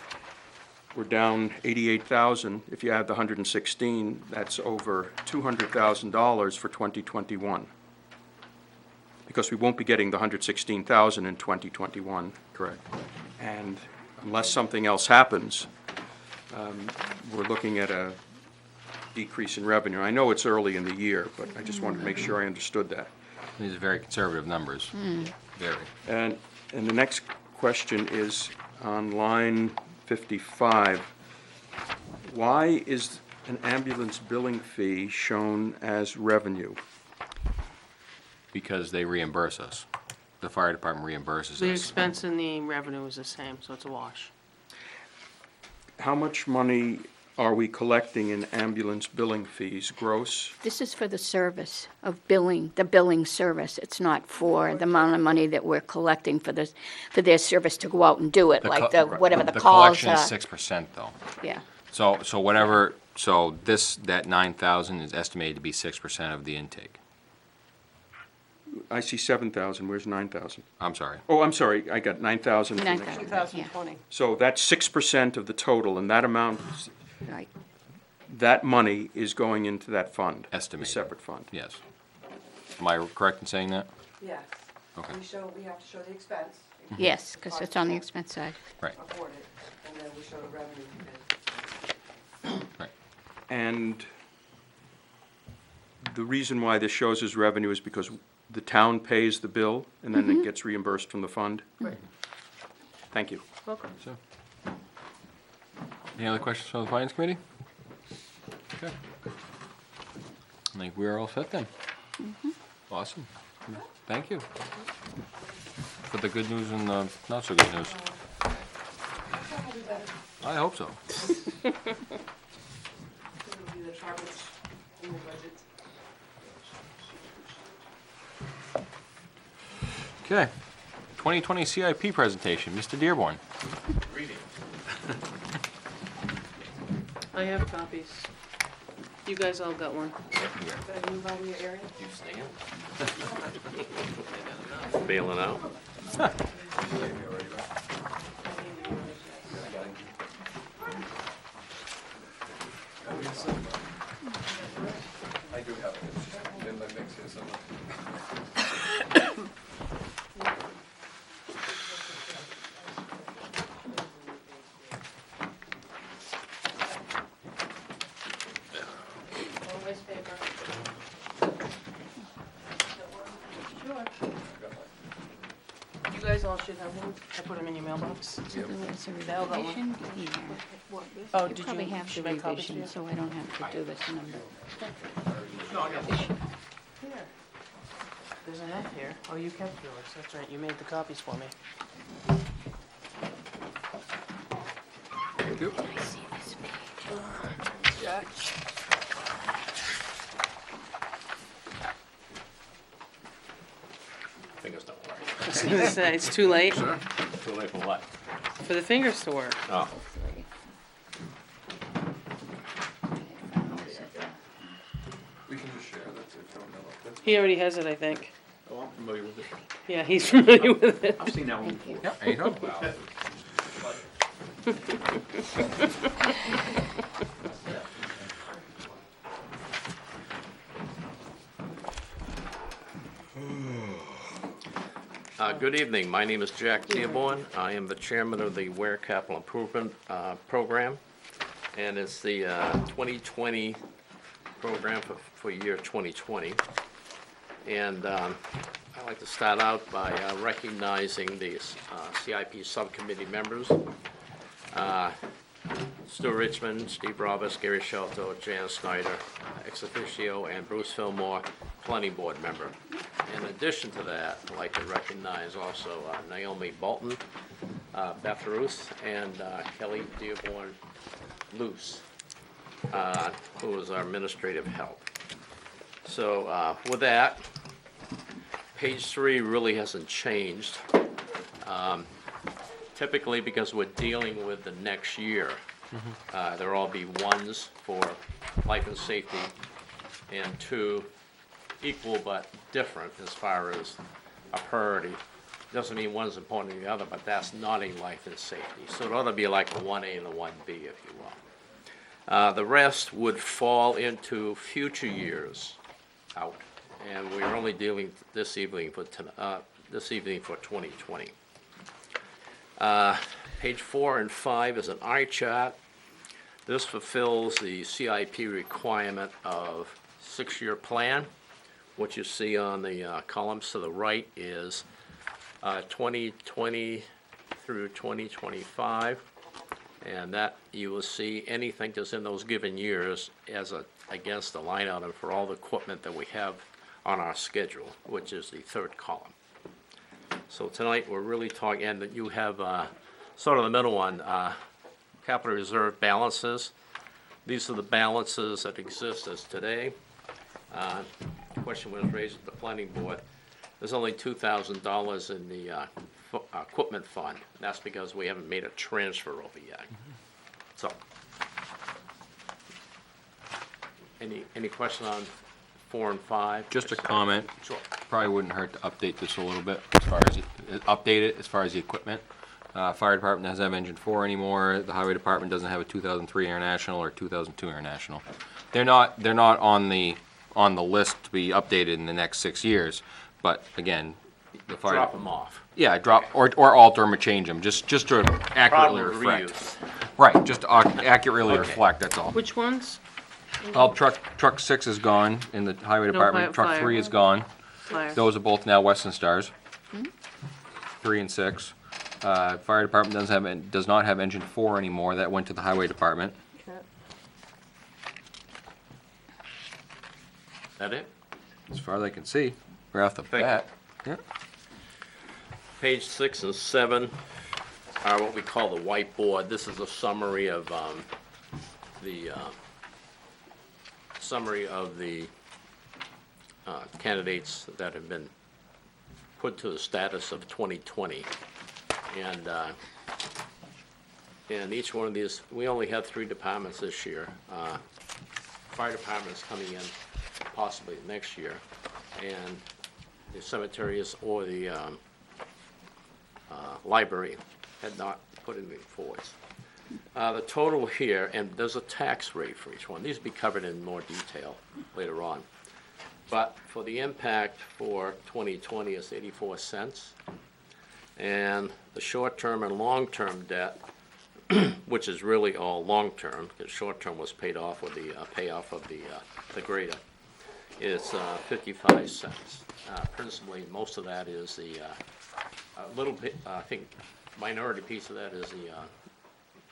we're down 88,000. If you add the 116, that's over $200,000 for 2021. Because we won't be getting the 116,000 in 2021. Correct. And unless something else happens, we're looking at a decrease in revenue. I know it's early in the year, but I just wanted to make sure I understood that. These are very conservative numbers. Very. And the next question is on line 55. Why is an ambulance billing fee shown as revenue? Because they reimburse us. The fire department reimburses The us. expense and the revenue is the same, so it's a wash. How much money are we collecting in ambulance billing fees, gross? This is for the service of billing, the billing service. It's not for the amount of money that we're collecting for this, for their service to go out and do it, like the, whatever the The calls collection are. is 6% though. Yeah, So that 9,000 is estimated to be 6% of the intake. I see 7,000, where's 9,000? I'm sorry. Oh, I'm sorry, I got 9,000 for next 9,000. year. 2020. So that's 6% of the total, and that amount, right. that money is going into that fund? Estimated. A separate fund? Yes. Am I correct in saying that? Yes. Okay. We have to show the expense. Yes, because it's on the expense side. Right, Afford it, and then we show the revenue. right. And the reason why this shows as revenue is because the town pays the bill, and then it gets reimbursed from the fund? Right. Thank you. Welcome. So, any other questions from the finance committee? Okay. I think we're all set then. Awesome. Thank you. For the good news and the not so good news. I hope so. It'll be the targets in the budget. Okay. 2020 CIP presentation, Mr. Dearborn. I have copies. You guys all got one. Got a new by your area? Bailing out. I do have it. In the mix here somewhere. Always paper. Sure. You guys all should have one. I put them in your mailbox. So there was a They all got one. revision here. Oh, You did probably you, have the should I copy to revision, you? so I don't have to do this number. Here. There's an F here. Oh, you kept yours. That's right. You made the copies for me. Thank you. I see this page. Fingers don't work. It's too late Too late for what? for the fingers to work. Oh. Three. We can just share, that's it, don't know. He already has it, I think. Oh, I'm familiar with it. Yeah, he's familiar with it. I've seen that one before. Yeah, there you go. Good evening, my name is Jack Dearborn. I am the chairman of the Weare Capital Improvement Program, and it's the 2020 program for year 2020. And I'd like to start out by recognizing the CIP subcommittee members. Stu Richmond, Steve Roberts, Gary Shelto, Jan Snyder, ex officio, and Bruce Fillmore, planning board member. In addition to that, I'd like to recognize also Naomi Bolton, Beth Ruth, and Kelly Dearborn Luce, who is our administrative help. So with that, page 3 really hasn't changed. Typically, because we're dealing with the next year, there'll all be ones for life and safety, and 2 equal but different as far as a priority. Doesn't mean one's important than the other, but that's not a life and safety. So it ought to be like a 1A and a 1B, if you will. The rest would fall into future years out, and we're only dealing this evening for 2020. Page 4 and 5 is an eye chart. This fulfills the CIP requirement of 6-year plan. What you see on the columns to the right is 2020 through 2025, and that you will see anything that's in those given years as against the line item for all the equipment that we have on our schedule, which is the 3rd column. So tonight, we're really talking, and that you have sort of the middle one, capital reserve balances. These are the balances that exist as today. The question was raised at the planning board. There's only $2,000 in the equipment fund. That's because we haven't made a transfer over yet. So, any question on 4 and 5? Just a comment. Sure. Probably wouldn't hurt to update this a little bit as far as update it as far as the equipment. Fire department doesn't have engine 4 anymore. The highway department doesn't have a 2003 International or 2002 International. They're not on the list to be updated in the next 6 years. But again, the fire Drop them off. yeah, drop or alter them or change them just to accurately Problem reflect. reuse. Right, just to accurately Okay. reflect. That's all. Which ones? Truck 6 is gone in the highway No, department. Truck fire. 3 is gone. Fire. Those are both now Western Stars. 3 and 6. Fire department does not have engine 4 anymore. That went to the highway department. That it? As far as I can see, right off the Thank you. bat. Yeah. Page 6 and 7 are what we call the whiteboard. This is a summary of the candidates that have been put to the status of 2020. And each one of these, we only have 3 departments this year. Fire department's coming in possibly next year, and the cemeteries or the library had not put anything forward. The total here, and there's a tax rate for each one. These will be covered in more detail later on. But for the impact for 2020 is 84 cents. And the short-term and long-term debt, which is really all long-term, because short-term was paid off with the payoff of the grader, is 55 cents. Principally, most of that is a little bit, I think, minority piece of that is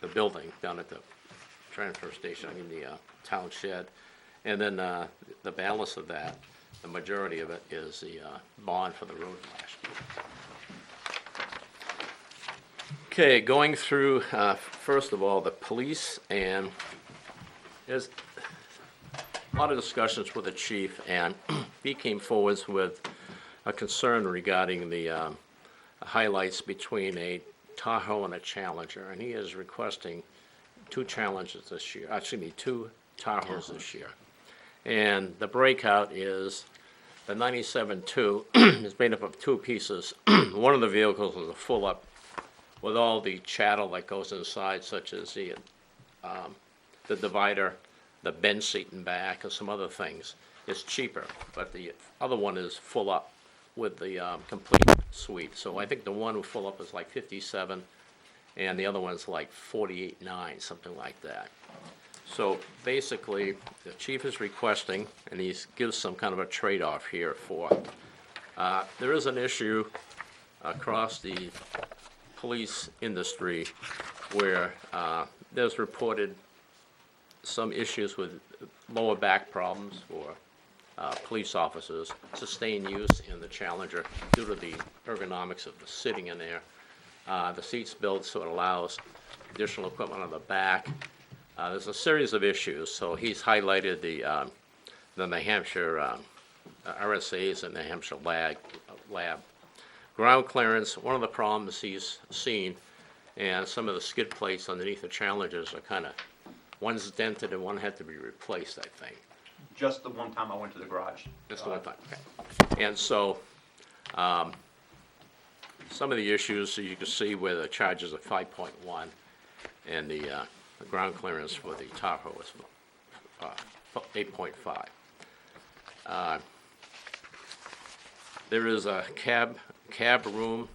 the building down at the transfer station, the town shed. And then the balance of that, the majority of it is the bond for the road last year. Okay, going through, first of all, the police, and there's a lot of discussions with the chief, and he came forward with a concern regarding the highlights between a Tahoe and a Challenger, and he is requesting 2 Challengers this year, actually 2 Tahoes this year. And the breakout is the 97-2 is made up of 2 pieces. One of the vehicles is a full-up with all the chattel that goes inside, such as the divider, the bench seat in back, and some other things. It's cheaper, but the other one is full up with the complete suite. So I think the one full up is like 57, and the other one's like 48.9, something like that. So basically, the chief is requesting, and he gives some kind of a trade-off here for, there is an issue across the police industry where there's reported some issues with lower back problems for police officers, sustained use in the Challenger due to the ergonomics of the sitting in there. The seat's built so it allows additional equipment on the back. There's a series of issues, so he's highlighted the New Hampshire RSA's and New Hampshire lab. Ground clearance, one of the problems he's seen, and some of the skid plates underneath the Challengers are kind of, one's dented and one had to be replaced, I think. Just the one time I went to the garage. Just the one time, okay. And so, some of the issues, so you can see where the charges are 5.1, and the ground clearance for the Tahoe is 8.5. There is a cab room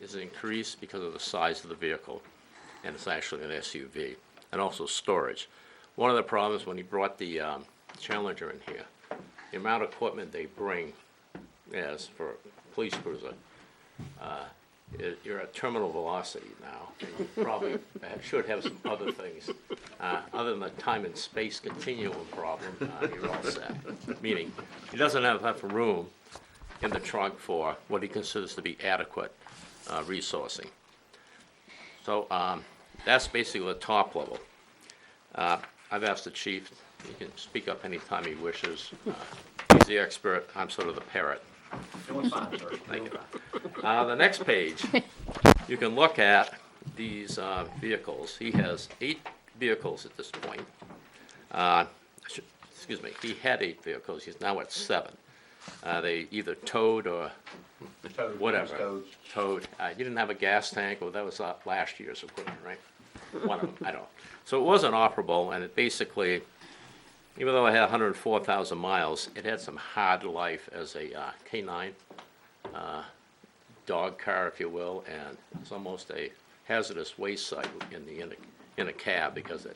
is increased because of the size of the vehicle, and it's actually an SUV, and also storage. One of the problems when he brought the Challenger in here, the amount of equipment they bring as for a police cruiser, you're at terminal velocity now. You probably should have some other things. Other than the time and space continuum problem, you're all set. Meaning, he doesn't have enough room in the trunk for what he considers to be adequate resourcing. So that's basically the top level. I've asked the chief, he can speak up anytime he wishes. He's the expert, I'm sort of the parrot. Doing fine, sir. Thank you. The next page, you can look at these vehicles. He has 8 vehicles at this point. Excuse me, he had 8 vehicles, he's now at 7. They either towed or The toad. whatever. Toads. Towed. You didn't have a gas tank, well, that was last year's equipment, right? One of them, I don't know. So it wasn't operable, and it basically, even though it had 104,000 miles, it had some hard life as a K9 dog car, if you will, and it's almost a hazardous waste site in a cab because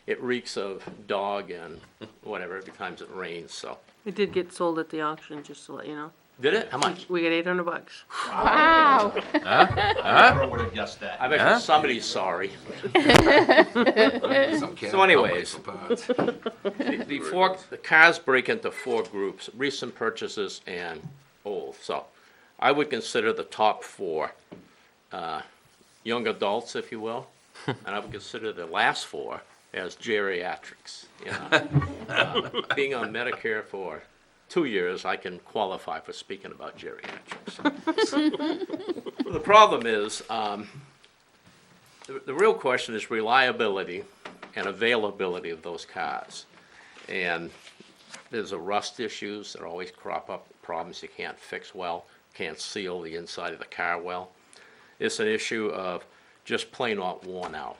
it reeks of dog and whatever every time it rains. So It did get sold at the auction, just to let you know. did it? How much? We got $800. Wow. Never would have guessed that. I bet somebody's sorry. So anyways, the cars break into 4 groups, recent purchases and old. So I would consider the top 4 young adults, if you will, and I would consider the last 4 as geriatrics. You know? Being on Medicare for 2 years, I can qualify for speaking about geriatrics. The problem is, the real question is reliability and availability of those cars. And there's a rust issues that always crop up, problems you can't fix well, can't seal the inside of the car well. It's an issue of just plain out worn out.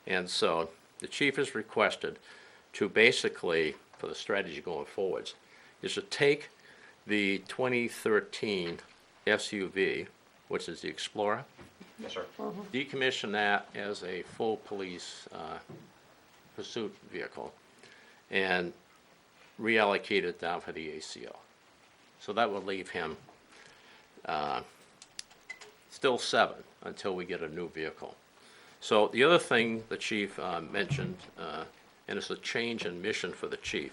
And so the chief has requested to basically, for the strategy going forwards, is to take the 2013 SUV, which is the Explorer, Yes, sir. decommission that as a full police pursuit vehicle, and reallocate it down for the ACO. So that would leave him still 7 until we get a new vehicle. So the other thing the chief mentioned, and it's a change in mission for the chief,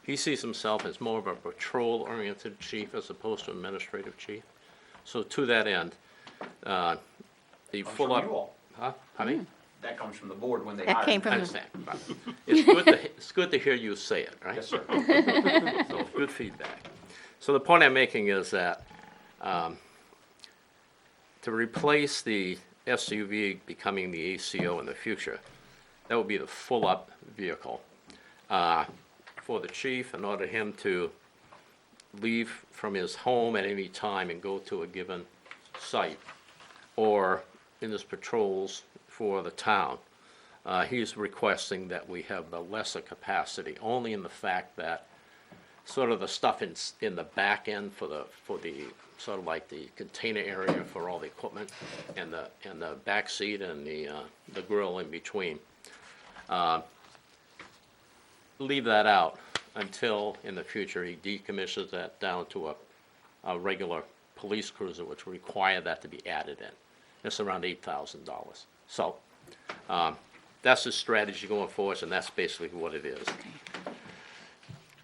he sees himself as more of a patrol-oriented chief as opposed to administrative chief. So to that end, the Comes full-up... from you all. Huh? Honey? That comes from the board when they That hire came me. from I understand. Right. It's good to hear you say it, right? Yes, sir. So, good feedback. So the point I'm making is that to replace the SUV becoming the ACO in the future, that would be the full-up vehicle. For the chief, in order for him to leave from his home at any time and go to a given site, or in his patrols for the town, he's requesting that we have the lesser capacity, only in the fact that sort of the stuff in the back end for the sort of like the container area for all the equipment, and the back seat and the grill in between. leave that out until in the future he decommissions that down to a regular police cruiser, which will require that to be added in. It's around $8,000. So, that's the strategy going forward, and that's basically what it is.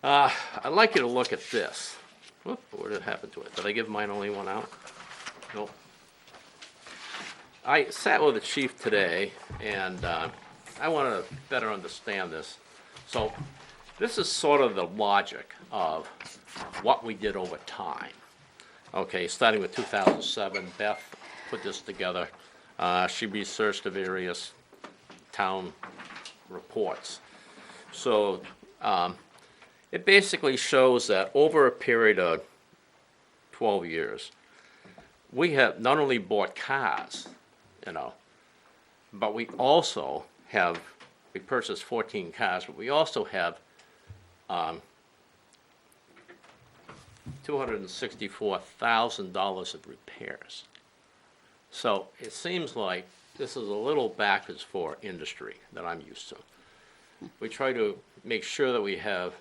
I'd like you to look at this. Whoop, what did happen to it? Did I give mine only one out? Nope. I sat with the chief today, and I want to better understand this. So, this is sort of the logic of what we did over time. Okay, starting with 2007, Beth put this together. She researched the various town reports. So, it basically shows that over a period of 12 years, we have not only bought cars, but we also have, we purchased 14 cars, but we also have $264,000 of repairs. So it seems like this is a little backwards for industry that I'm used to. We try to make sure that we have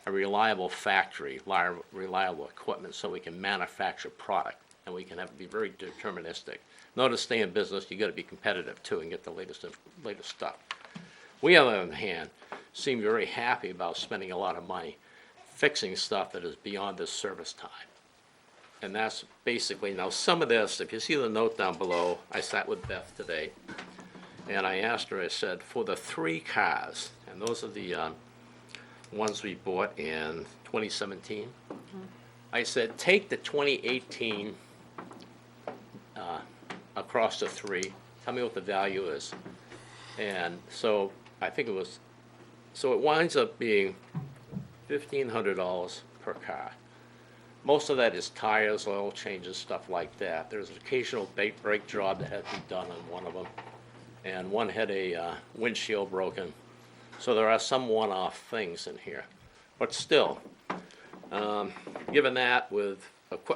a reliable factory, reliable equipment, so we can manufacture product, and we can have to be very deterministic. In order to stay in business, you got to be competitive too and get the latest stuff. We, on the other hand, seem very happy about spending a lot of money fixing stuff that is beyond this service time. And that's basically, now some of this, if you see the note down below, I sat with Beth today, and I asked her, I said, for the 3 cars, and those are the ones we bought in 2017, I said, take the 2018 across the 3, tell me what the value is. And so I think it was, so it winds up being $1,500 per car. Most of that is tires, oil changes, stuff like that. There's an occasional brake job that had to be done on one of them, and one had a windshield broken. So there are some one-off things in here. But still, given that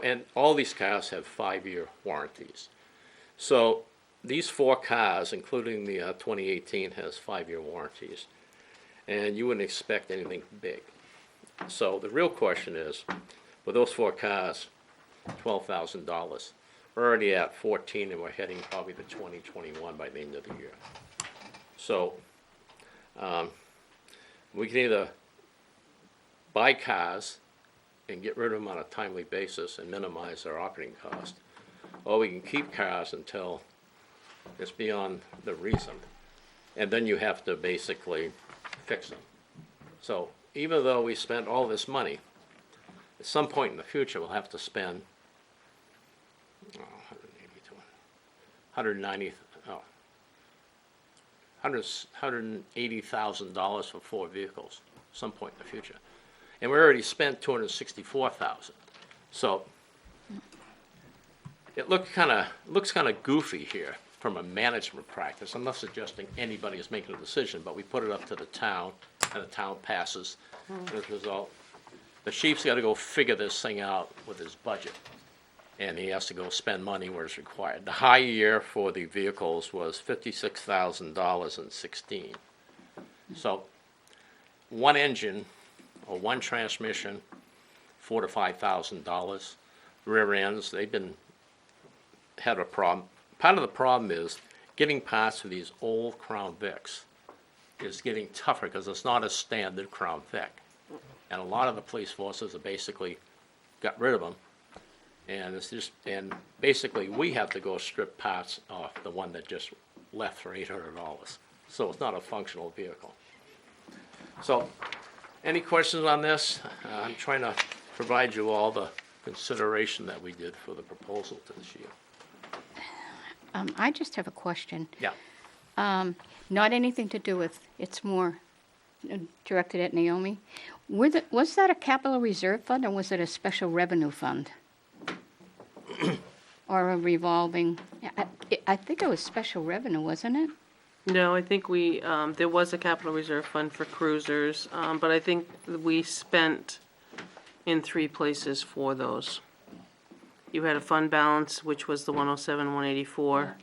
and all these cars have 5-year warranties. So these 4 cars, including the 2018, has 5-year warranties. And you wouldn't expect anything big. So the real question is, with those 4 cars, $12,000. We're already at 14, and we're heading probably to 2021 by the end of the year. So we can either buy cars and get rid of them on a timely basis and minimize our operating cost, or we can keep cars until it's beyond the reason, and then you have to basically fix them. So even though we spent all this money, at some point in the future, we'll have to spend $180,000 for 4 vehicles, some point in the future. And we already spent $264,000. So it looks kind of goofy here from a management practice. I'm not suggesting anybody is making a decision, but we put it up to the town, and the town passes. As a result, the chief's got to go figure this thing out with his budget, and he has to go spend money where it's required. The high year for the vehicles was $56,000 in 16. So one engine or one transmission, $4,000 to $5,000. Rear ends, had a problem. Part of the problem is getting parts for these old Crown Vics is getting tougher because it's not a standard Crown Vic. And a lot of the police forces have basically got rid of them. And and basically we have to go strip parts off the one that just left for $800. So it's not a functional vehicle. So, any questions on this? I'm trying to provide you all the consideration that we did for the proposal to this year. I just have a question. Yeah. Not anything to do with, it's more directed at Naomi. Was that a capital reserve fund, or was it a special revenue fund? Or a revolving, I think it was special revenue, wasn't it? No, I think there was a capital reserve fund for cruisers, but I think we spent in 3 places for those. You had a fund balance, which was the 107, 184.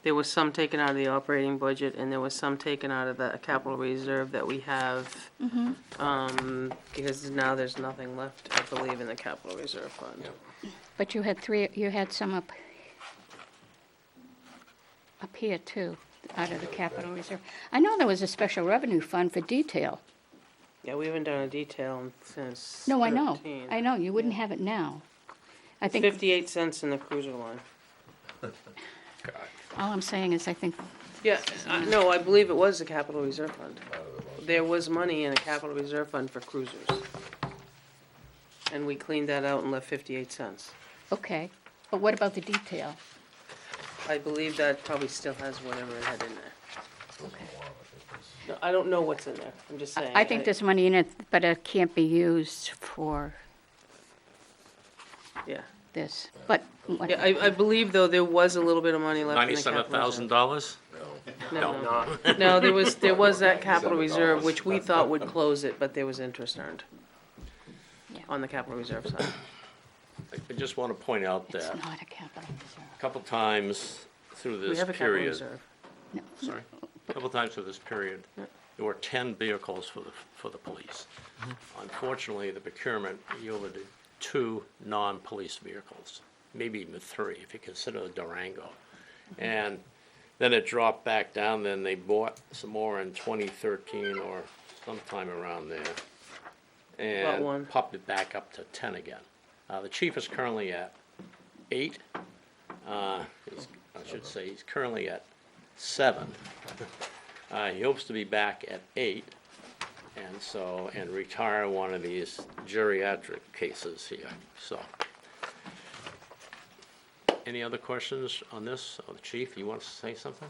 There was some taken out of the operating budget, and there was some taken out of the capital reserve that we have. Because now there's nothing left, I believe, in the capital reserve fund. But you had some up here too, out of the capital reserve. I know there was a special revenue fund for detail. Yeah, we haven't done a detail since No, I know, 13. I know, you wouldn't have it now. I think, 58 cents in the cruiser line. all I'm saying is I think, Yeah, no, I believe it was the capital reserve fund. There was money in a capital reserve fund for cruisers. And we cleaned that out and left 58 cents. okay, but what about the detail? I believe that probably still has whatever it had in there. Okay. No, I don't know what's in there, I'm just saying. I think there's money in it, but it can't be used for Yeah, this, but what? yeah, I believe though there was a little bit of money left in the capital $97,000? reserve. No, there was that capital reserve, which we thought would close it, but there was interest earned Yeah. on the capital reserve side. I just want to point out It's that not a capital reserve. a couple times through We this have a capital period, reserve. sorry, a couple times through this period, there were 10 vehicles for the police. Unfortunately, the procurement yielded 2 non-police vehicles, maybe even 3 if you consider the Durango. And then it dropped back down, then they bought some more in 2013 or sometime around there. About one. And popped it back up to 10 again. The chief is currently at 8. I should say he's currently at 7. He hopes to be back at 8, and retire one of these geriatric cases here, so. Any other questions on this? Oh, the chief, you want to say something?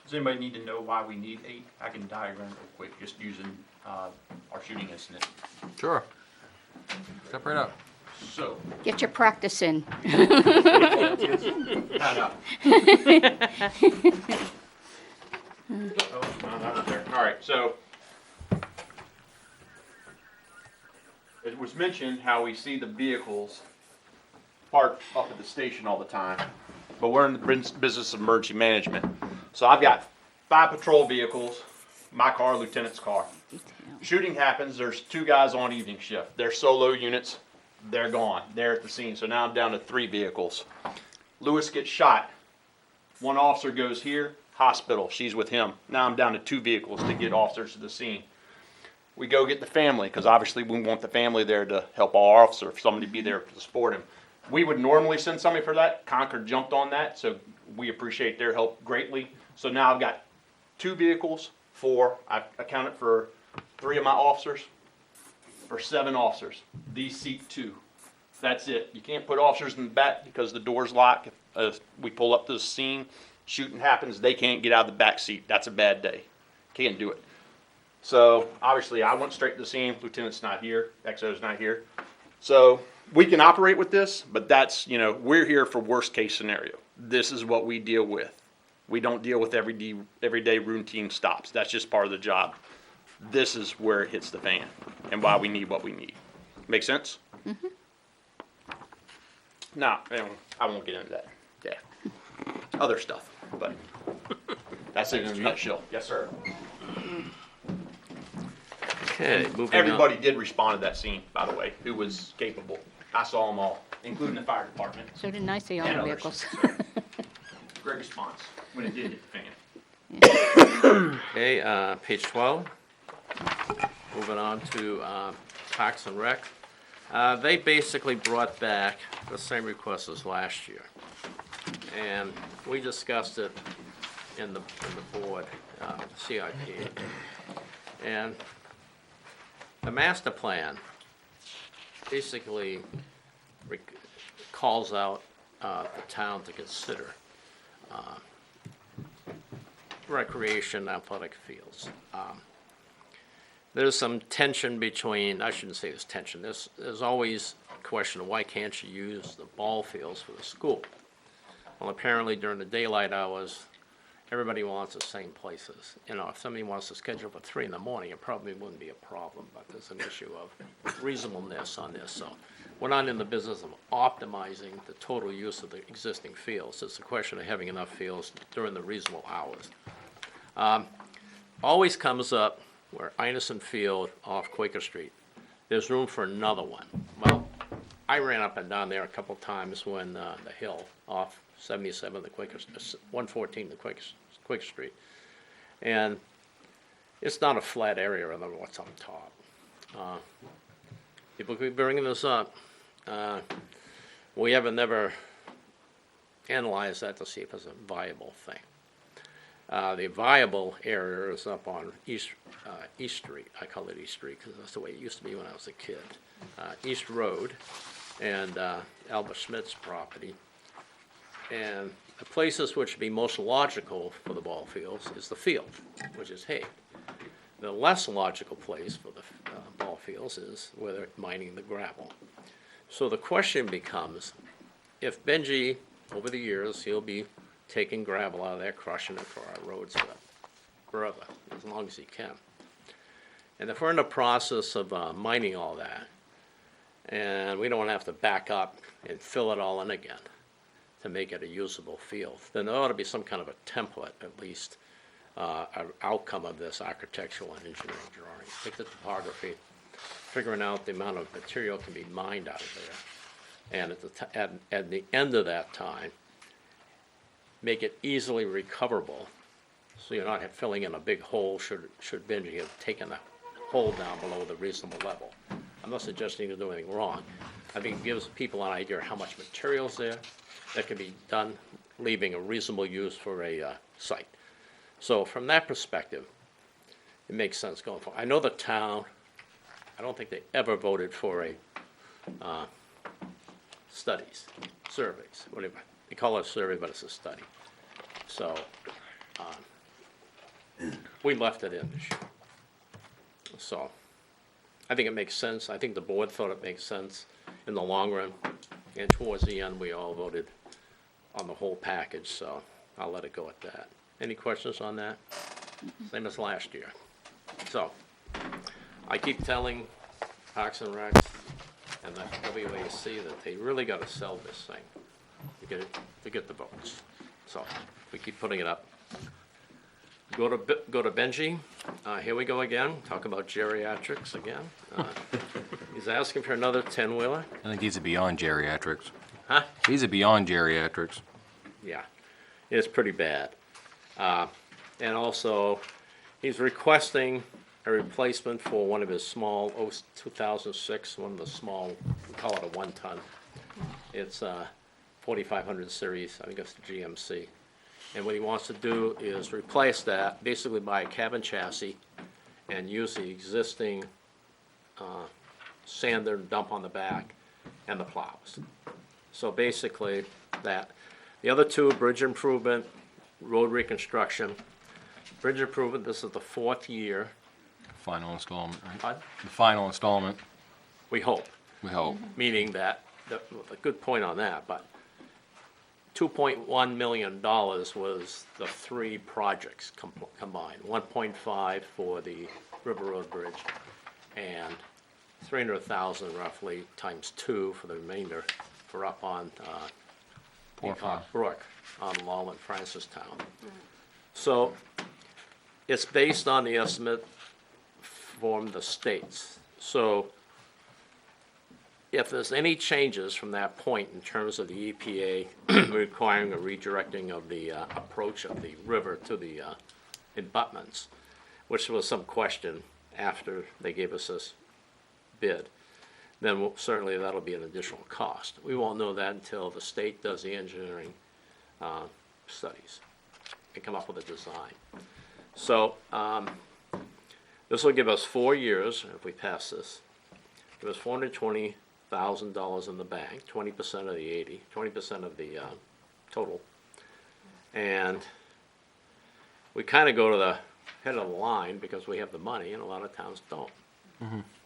Does anybody need to know why we need 8? I can diagram real quick, just using, our shooting incident. Sure. Step right up. So, Get your practice in. time out. Oh, no, that was there. All right, so it was mentioned how we see the vehicles parked up at the station all the time, but we're in the business of emergency management. So I've got 5 patrol vehicles, my car, lieutenant's car. Shooting happens, there's 2 guys on evening shift. They're solo units, they're gone. They're at the scene, so now I'm down to 3 vehicles. Lewis gets shot. 1 officer goes here, hospital, she's with him. Now I'm down to 2 vehicles to get officers to the scene. We go get the family, because obviously we want the family there to help our officer, if somebody be there to support him. We would normally send somebody for that. Concord jumped on that, so we appreciate their help greatly. So now I've got 2 vehicles, 4, I've accounted for 3 of my officers, for 7 officers. These seat 2. That's it. You can't put officers in the back because the door's locked. If we pull up to the scene, shooting happens, they can't get out of the back seat. That's a bad day. Can't do it. So obviously I went straight to the scene. Lieutenant's not here. XO's not here. So we can operate with this, but that's, we're here for worst case scenario. This is what we deal with. We don't deal with everyday routine stops. That's just part of the job. This is where it hits the fan and why we need what we need. Make sense? Mm-hmm. No, I won't get into that. Yeah. Other stuff, but that's it in a nutshell. Yes, sir. Okay, moving on. Everybody did respond to that scene, by the way, who was capable. I saw them all, including the fire department. So didn't I see all And the others. vehicles? Great response when it did hit the fan. Okay, page 12. Moving on to Parks and Rec. They basically brought back the same request as last year. And we discussed it in the board, CIP. And the master plan basically calls out the town to consider recreation athletic fields. There's some tension between, I shouldn't say there's tension, there's always a question of why can't you use the ball fields for the school? Well, apparently during the daylight hours, everybody wants the same places. If somebody wants to schedule for 3 in the morning, it probably wouldn't be a problem, but there's an issue of reasonableness on this. So we're not in the business of optimizing the total use of the existing fields. It's a question of having enough fields during the reasonable hours. Always comes up where Inison Field off Quaker Street, there's room for another one. Well, I ran up and down there a couple times when the hill off 77, the Quaker, 114, the Quaker Street. And it's not a flat area other than what's on top. People keep bringing this up. We haven't never analyzed that to see if it's a viable thing. The viable area is up on East Street. I call it East Street because that's the way it used to be when I was a kid. East Road and Albert Schmidt's property. And the places which would be most logical for the ball fields is the field, which is hay. The less logical place for the ball fields is where they're mining the gravel. So the question becomes, if Benji, over the years, he'll be taking gravel out of there, crushing it for our roads forever, as long as he can. And if we're in the process of mining all that, and we don't have to back up and fill it all in again to make it a usable field, then there ought to be some kind of a template, at least, an outcome of this architectural and engineering drawing. Take the topography, figuring out the amount of material can be mined out of there, and at the end of that time, make it easily recoverable, so you're not filling in a big hole should Benji have taken the hole down below the reasonable level. I'm not suggesting to do anything wrong. I think it gives people an idea of how much material's there that can be done, leaving a reasonable use for a site. So from that perspective, it makes sense going forward. I know the town, I don't think they ever voted for a surveys, whatever. They call it a survey, but it's a study. So we left it in this year. So I think it makes sense. I think the board thought it makes sense in the long run. And towards the end, we all voted on the whole package, so I'll let it go at that. Any questions on that? Same as last year. So I keep telling Parks and Recs and the WAC that they really got to sell this thing to get the votes. So we keep putting it up. Go to Benji. Here we go again. Talk about geriatrics again. He's asking for another 10-wheeler. I think he's beyond geriatrics. Huh? He's beyond geriatrics. Yeah, it's pretty bad. And also, he's requesting a replacement for one of his small 2006, one of the small, we call it a 1-ton. It's 4500 series, I think it's the GMC. And what he wants to do is replace that, basically buy a cabin chassis and use the existing sander dump on the back and the plows. So basically that. The other two, bridge improvement, road reconstruction. Bridge improvement, this is the 4th year. Final installment, right? Pardon? The final installment, We hope. we hope. Meaning that, a good point on that, but $2.1 million was the 3 projects combined. 1.5 for the River Road Bridge and 300,000 roughly times 2 for the remainder for up on Brook on Lowland Francistown. So it's based on the estimate from the states. So if there's any changes from that point in terms of the EPA requiring a redirecting of the approach of the river to the abutments, which was some question after they gave us this bid, then certainly that'll be an additional cost. We won't know that until the state does the engineering studies and come up with a design. So this will give us 4 years if we pass this. Give us $420,000 in the bank, 20% of the 80, 20% of the total. And we kind of go to the head of the line because we have the money and a lot of towns don't.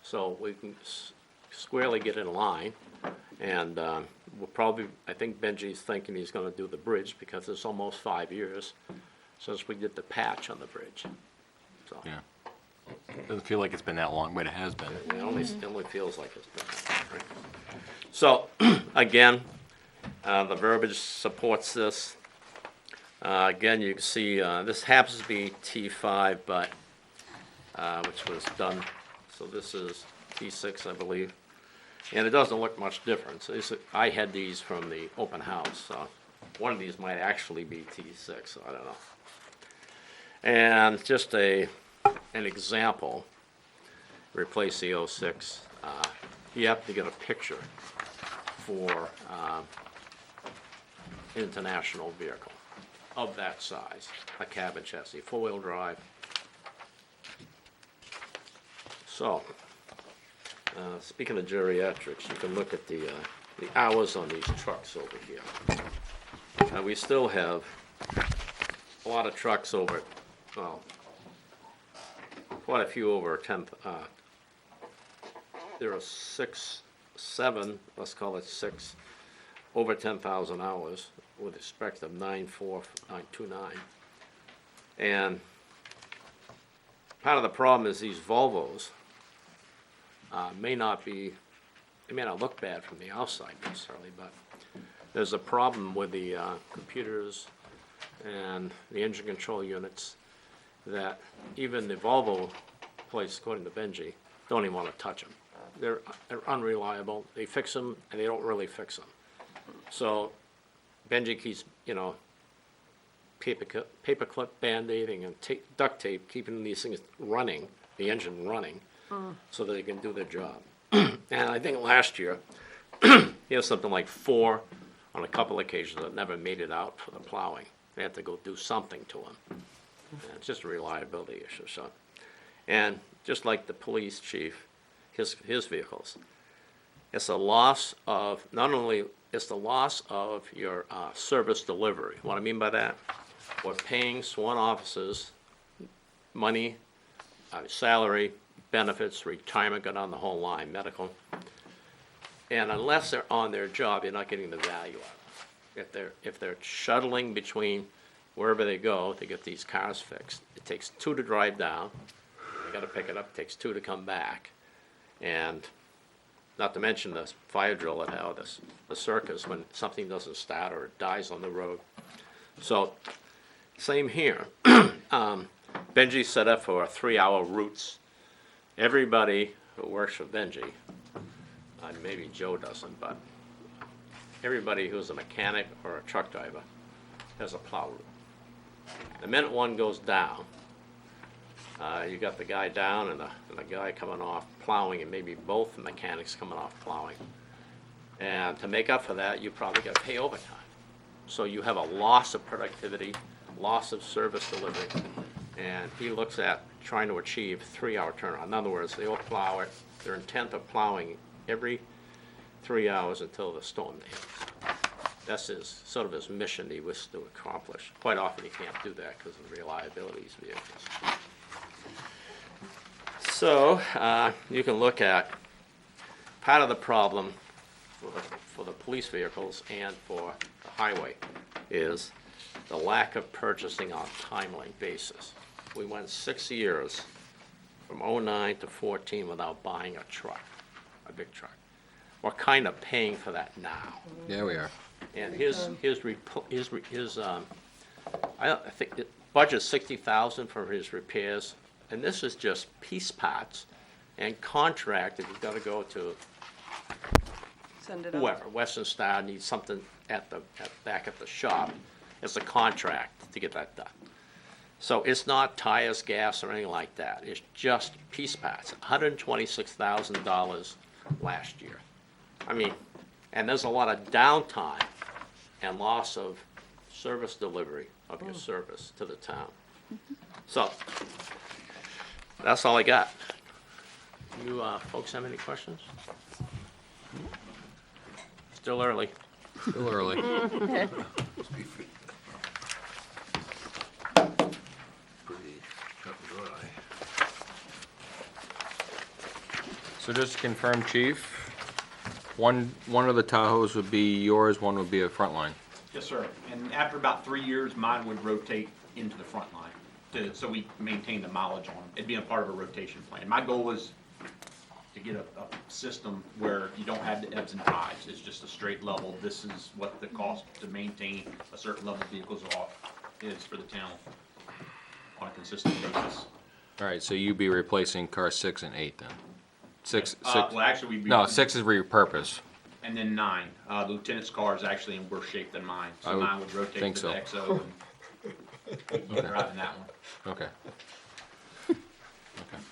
So we can squarely get in line, and we'll probably, I think Benji's thinking he's gonna do the bridge because it's almost 5 years since we did the patch on the bridge. So Yeah. Doesn't feel like it's been that long, but it has been. it only feels like it's been, right? So, again, the verbiage supports this. Again, you can see, this happens to be T5, but, which was done, so this is T6, I believe. And it doesn't look much different. I had these from the open house, so one of these might actually be T6, so I don't know. And just an example, replace the 06. You have to get a picture for international vehicle of that size, a cab and chassis, four-wheel drive. So, speaking of geriatrics, you can look at the hours on these trucks over here. We still have a lot of trucks over, well, quite a few over 10, there are 6, 7, let's call it 6, over 10,000 hours with respect of 94929. And part of the problem is these Volvos may not look bad from the outside necessarily, but there's a problem with the computers and the engine control units that even the Volvo place, according to Benji, don't even want to touch them. They're unreliable. They fix them, and they don't really fix them. So Benji keeps, paperclip band-aiding and duct tape, keeping these things running, the engine running, so that they can do their job. And I think last year, he has something like 4 on a couple occasions that never made it out for the plowing. They had to go do something to them. And it's just a reliability issue, so. And just like the police chief, his vehicles, it's a loss of, not only, it's the loss of your service delivery. What I mean by that, we're paying sworn officers money, salary, benefits, retirement, got on the whole line, medical. And unless they're on their job, you're not getting the value out of it. If they're shuttling between wherever they go to get these cars fixed, it takes 2 to drive down. You got to pick it up. It takes 2 to come back, and not to mention the fire drill at how the circus when something doesn't start or it dies on the road. So, same here. Benji set up for 3-hour routes. Everybody who works for Benji, maybe Joe doesn't, but everybody who's a mechanic or a truck driver has a plow route. The minute one goes down, you got the guy down and the guy coming off plowing, and maybe both the mechanics coming off plowing. And to make up for that, you probably got to pay overtime. So you have a loss of productivity, loss of service delivery, and he looks at trying to achieve 3-hour turnaround. In other words, they'll plow it, their intent of plowing every 3 hours until the storm ends. That's sort of his mission he wishes to accomplish. Quite often he can't do that because of the reliability of these vehicles. So you can look at part of the problem for the police vehicles and for the highway is the lack of purchasing on a timely basis. We went 6 years from 09 to 14 without buying a truck, a big truck. We're kind of paying for that now. Yeah, we are. And I think the budget's $60,000 for his repairs, and this is just piece parts and contract. If you've got to go to Send it out. whoever, Western Star needs something back at the shop, it's a contract to get that done. So it's not tires, gas, or anything like that. It's just piece parts. $126,000 last year. I mean, and there's a lot of downtime and loss of service delivery of your service to the town. So that's all I got. You folks have any questions? Still early. Still early. So just to confirm, Chief, one of the Tahoes would be yours, one would be a Frontline. Yes, sir. And after about 3 years, mine would rotate into the front line so we maintain the mileage on them. It'd be a part of a rotation plan. My goal is to get a system where you don't have the ebbs and tides. It's just a straight level. This is what the cost to maintain a certain level of vehicles is for the town on a consistent basis. All right, so you'd be replacing cars 6 and 8 then? Six. Well, actually, we'd be. No, 6 is repurposed. And then 9. The lieutenant's car is actually in worse shape than mine. I So would mine would rotate think to so. the XO and you're driving that one. Okay.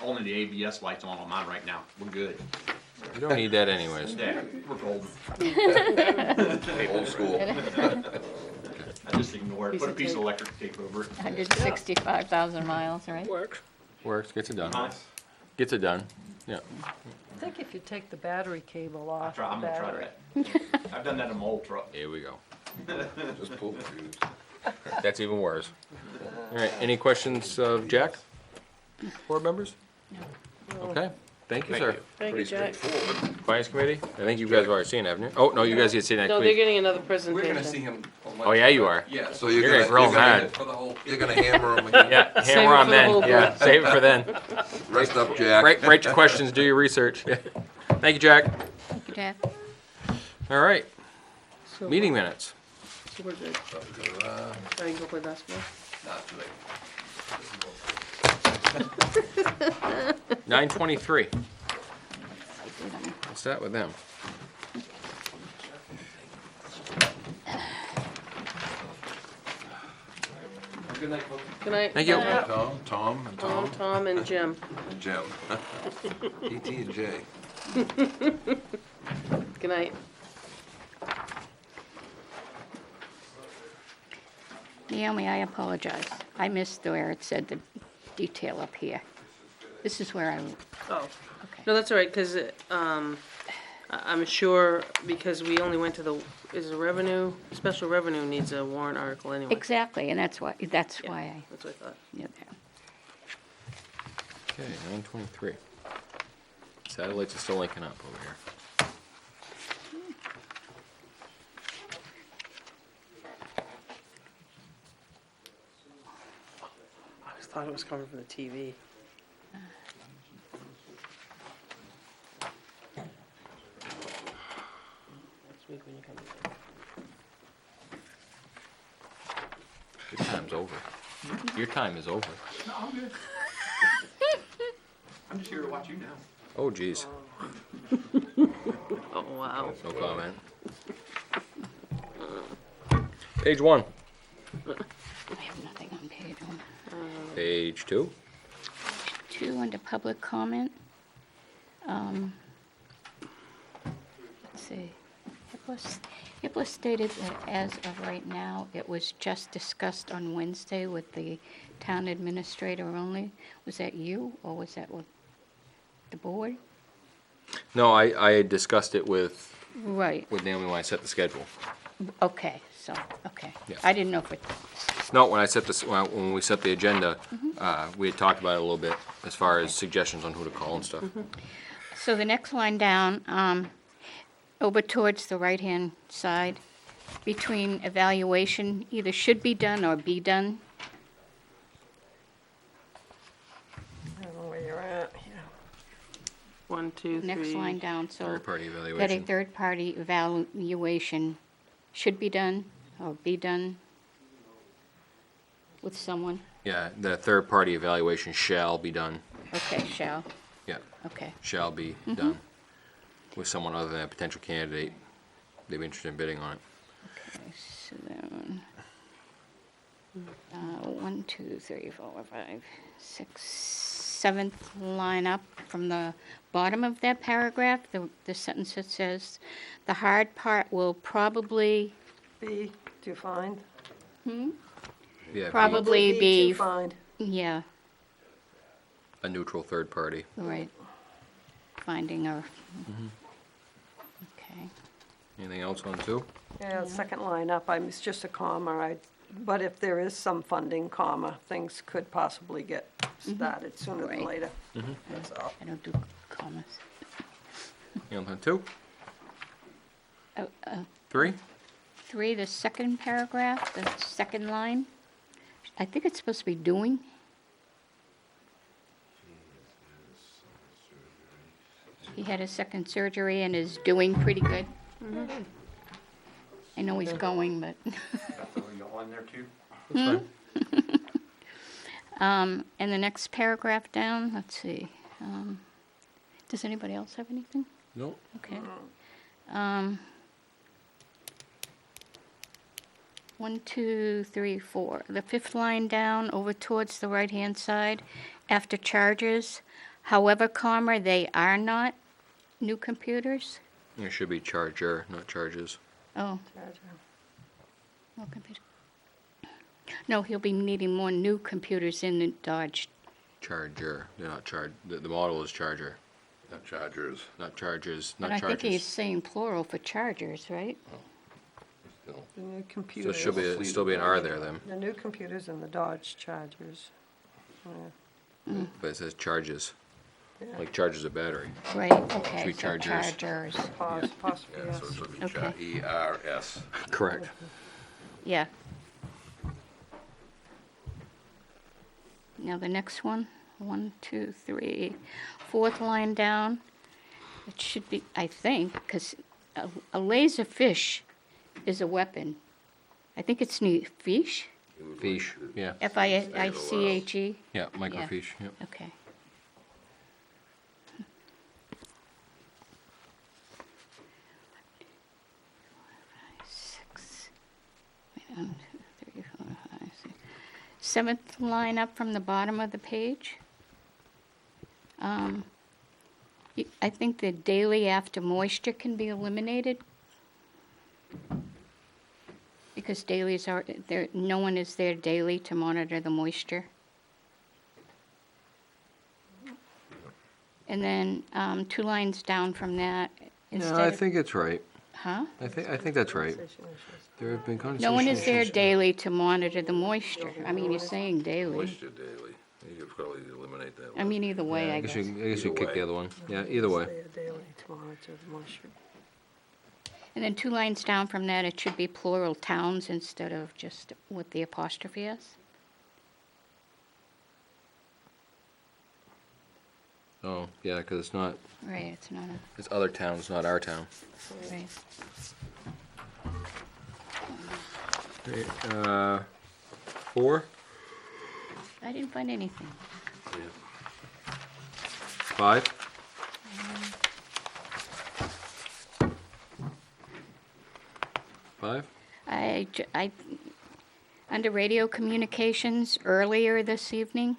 Only the ABS lights on mine right now. We're good. You don't need that anyways. Yeah, we're golden. Old school. I just ignore it. Put a piece of electric tape over it. 165,000 miles, right? Works. Works, gets it done. Nice. Gets it done, yeah. I think if you take the battery cable off the I'm gonna try battery. that. I've done that in my old truck. Here we go. Just pull the fuse. That's even worse. All right, any questions of Jack? Board members? Okay, thank you, sir. Thank you, Jack. Finance committee? I think you guys have already seen it, haven't you? Oh, no, you guys get to see it next No, they're week. getting another We're gonna see presentation. him. on Oh, yeah, you are. Yeah, So You're gonna grill 'em hard. for the whole. You're gonna hammer them again. Yeah, Save hammer it on for the whole then, yeah, group. save it for then. Rest up, Jack. Write your questions, do your research. Thank you, Jack. Thank you, Jack. All right, So- meeting minutes. So we're good. I can go play basketball. 9:23. What's that with them? Good night. Thank you. Tom, and Tom, Tom, and Jim. and Jim. E.T. and J. Good night. Naomi, I apologize. I missed where it said the detail up here. This is where I, Oh, okay. no, that's all right, because, I'm sure, because we only went to the, is the revenue, special revenue needs a warrant article anyway. Exactly, and that's why Yeah, I That's what I thought. knew that. Okay, 9:23. Satellites are still linking up over here. I always thought it was coming from the TV. Next week when you come in. Your time's over. Your time is over. No, I'm good. I'm just here to watch you now. Oh, geez. Oh, wow. No comment. Page 1. I have nothing on page 1. Page 2. 2, under public comment. Let's see. It was stated that as of right now, it was just discussed on Wednesday with the town administrator only. Was that you, or was that with the board? No, I had discussed it with Right, Naomi when I set the schedule. okay, so, okay. Yeah. I didn't know if it, No, when I set this, when we set the agenda, we had talked about it a little bit as far as suggestions on who to call and stuff. so the next line down, over towards the right-hand side, between evaluation, either should be done or be done. I don't know where you're at. Yeah. 1, 2, 3. Next line down, so Third-party that a evaluation. third-party evaluation should be done or be done with someone. Yeah, the third-party evaluation shall be done. Okay, shall, Yeah, okay. shall be done with someone other than a potential candidate. They'd be interested in bidding on it. Okay, so then, 1, 2, 3, 4, 5, 6, 7th line up from the bottom of that paragraph, the sentence that says, "The hard part will probably B, to find. Yeah, probably To be, find. yeah, a neutral third party. right, finding or, okay. Anything else on 2? Yeah, the second line up, it's just a comma, but if there is some funding, comma, things could possibly get started sooner than Right. later. That's all. I don't do commas. Anything else on 2? Oh, 3? 3, the second paragraph, the second line, I think it's supposed to be doing. had his second surgery and is doing pretty good. I know he's going, but. on there too? And the next paragraph down, let's see. Does anybody else have anything? Nope. Okay. 1, 2, 3, 4. The fifth line down, over towards the right-hand side, after chargers. However, comma, they are not new computers. It should be charger, not charges. Oh. No computer. No, he'll be needing more new computers in the Dodge. Charger, they're not the model is charger, Not Chargers. not charges, But not I think he's charges. saying plural for chargers, right? Still. The new So it computers. should be, still be an R there then, The new computers and the Dodge Chargers. but it says charges, Yeah. like charges a battery. Right, okay, Should be so chargers. chargers. Possibly, Yeah, yes. so it should be Okay. ERS. Correct. Yeah. Now the next one, 1, 2, 3, fourth line down. It should be, I think, because a laser fish is a weapon. I think it's fiche, Fiche, yeah, Fiche. yeah, microfiche, yeah. Okay. Six. Wait, 1, 2, 3, 4, 5, 6. Seventh line up from the bottom of the page. I think the daily after moisture can be eliminated. Because dailies are, there, no one is there daily to monitor the moisture. And then, 2 lines down from that, No, instead I of, think it's right. huh? I think that's right. There have been No one is there conversations. daily to monitor the moisture. I mean, you're saying daily. Moisture daily. You could probably eliminate that I one. mean, either way, I I guess guess. you, I guess you Either kick way. the other one. Yeah, either way. They are daily to monitor the moisture. And then 2 lines down from that, it should be plural towns instead of just with the apostrophe S. Oh, yeah, because it's not, Right, it's not it's other towns, not our town. a, right. Okay, 4, I didn't find anything. 5, Under radio communications, earlier this evening.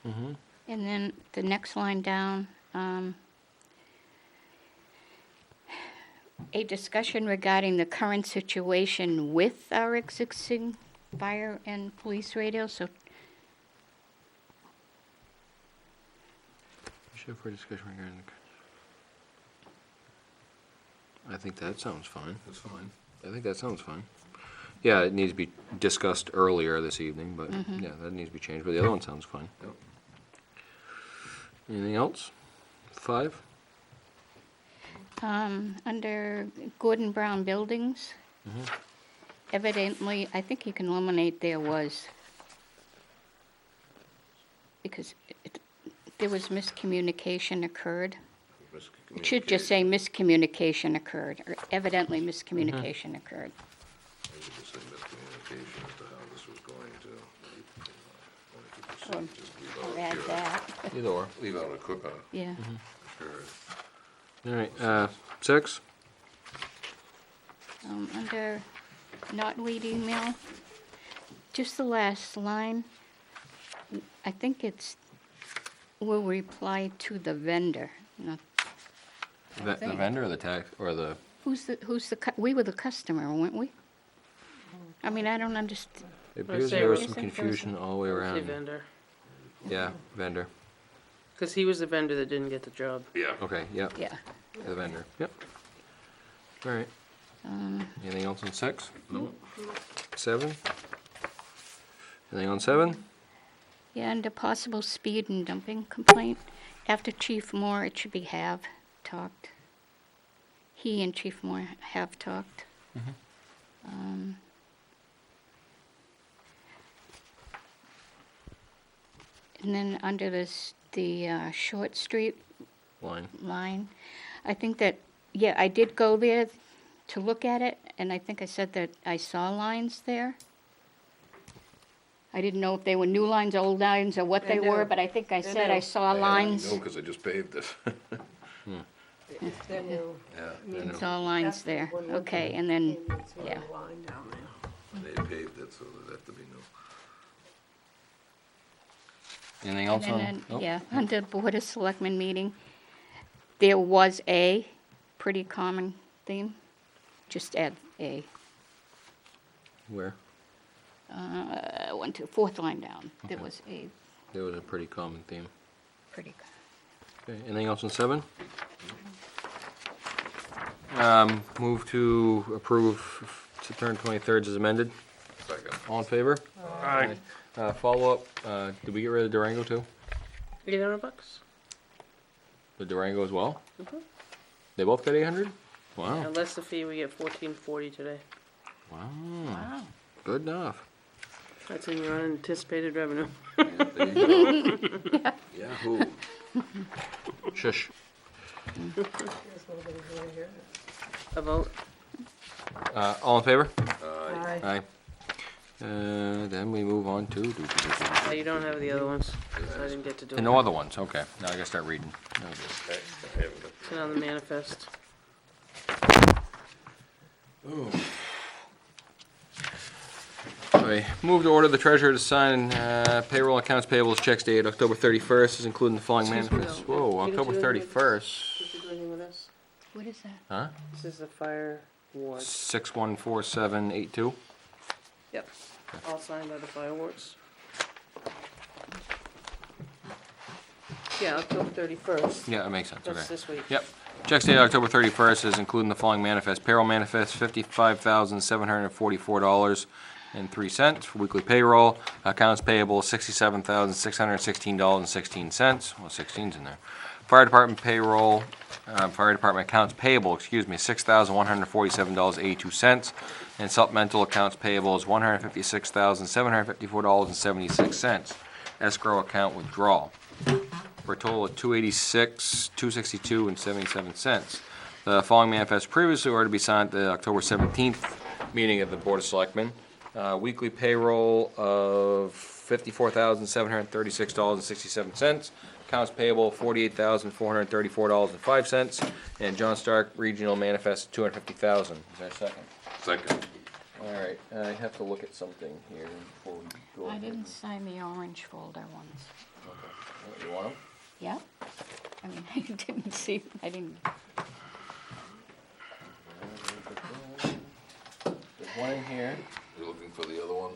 And then the next line down, a discussion regarding the current situation with our existing fire and police radios, so Should for discussion regarding I think that sounds fine. That's fine. I think that sounds fine. Yeah, it needs to be discussed earlier this evening, but yeah, that needs to be changed, but the other one sounds fine. Yep. Anything else? 5? under Gordon Brown Buildings, evidently, I think you can eliminate there was, because there was miscommunication occurred. It should just say miscommunication occurred, or evidently miscommunication occurred. Maybe just say miscommunication as to how this was going to. Or- Just leave Or out add here. that, Either or. Leave out a quick, yeah. sure. All right, 6? Under not read email, just the last line, I think it's, will reply to the vendor, not, The think. vendor or the tax, or the, we were the customer, weren't we? I mean, I don't understand, it appears say there was what some you think? confusion all the way Say around. vendor, Yeah, vendor. because he was the vendor that didn't get the job. Yeah. Okay, yep, yeah. the vendor, yep. All right. Anything else on 6? No. 7? Anything on 7? Yeah, under possible speed and dumping complaint, after Chief Moore, it should be have talked. He and Chief Moore have talked. And then under the Short Street, line. I think that, yeah, I did go there to look at it, and I think I said that I saw lines there. I didn't know if they were new lines, old lines, or what They're they were, new. but I think I They're said new. I saw lines. No, because I just paved it. They're new. Yeah, Saw lines there, okay, and then, yeah. Line down there. they paved it, so it'd have to be new. Anything else And on? then, oh, yeah, under Board of Selectmen meeting, there was a pretty common theme, just add a, Where? fourth line down, there was a There was a pretty common theme. pretty, Okay, anything else on 7? Move to approve September 23rd as amended. Second. All in favor? Aye. Follow-up, did we get rid of Durango too? $800? The Durango as well? Mhm. They both got 800? Wow, And less the fee, we get $14.40 today. wow, good enough. That's in your unanticipated revenue. There you go. Yahoo. Shush. A vote? All in favor? Aye. Aye. Then we move on to. You don't have the other ones, 'cause I didn't get to do And them. no other ones, okay, now I gotta start reading. It's on the manifest. Okay, move to order the treasurer to sign payroll accounts payables checks dated October 31st, is including the following Excuse me, manifest. though. Whoa, You didn't October do anything with 31st, Did you do anything with this? what is that? huh? This is the fire ward. 614782. Yep. All signed by the fire wards. Yeah, October 31st. Yeah, that makes sense, okay. That's this week. Yep. Checks dated October 31st is including the following manifest. Payroll manifest, $55,744.03 for weekly payroll. Accounts payable, $67,616.16. Well, 16's in there. Fire department payroll, fire department accounts payable, $6,147.82. And supplemental accounts payable is $156,754.76. Escrow account withdrawal, for a total of $286,262.77. The following manifest previously ordered to be signed at the October 17th meeting of the Board of Selectmen. Weekly payroll of $54,736.67. Accounts payable $48,434.05. And John Stark Regional Manifest $250,000. Is there a second? Second. All right, I have to look at something here before we go. I didn't sign the orange folder ones. Okay. You want them? Yeah? I mean, I didn't see, I didn't, There's one in here. You're looking for the other one?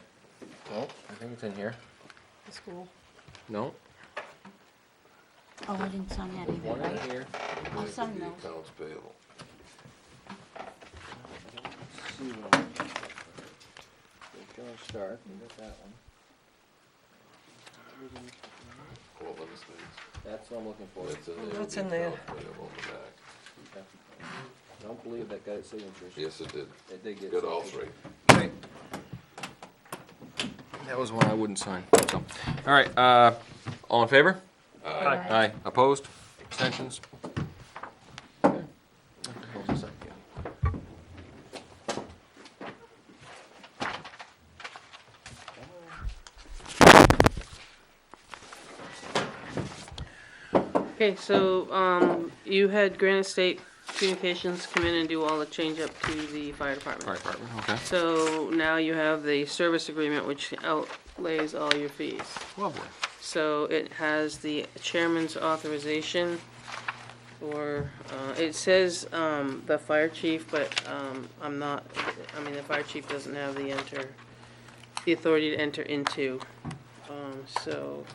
No, I think it's in here. The school. No, oh, I didn't sign that either, one in right? here. I'll sign The those. accounts payable. John Stark, we got that one. All other things. That's what I'm looking for. That's in there. That's the in there. accounts payable on the back. I don't believe that got signatures. Yes, it did. It did get Got all signatures. three. Okay. That was one I wouldn't sign, so. All right, all in favor? Aye. Aye. Opposed? Abstentions? Okay. Hold on a sec, yeah. Okay, so, you had Granite State Communications come in and do all the change up to the fire department. Fire department, okay. So now you have the service agreement which outlays all your fees. Lovely. So it has the chairman's authorization for, it says, the fire chief, but, the fire chief doesn't have the authority to enter into. So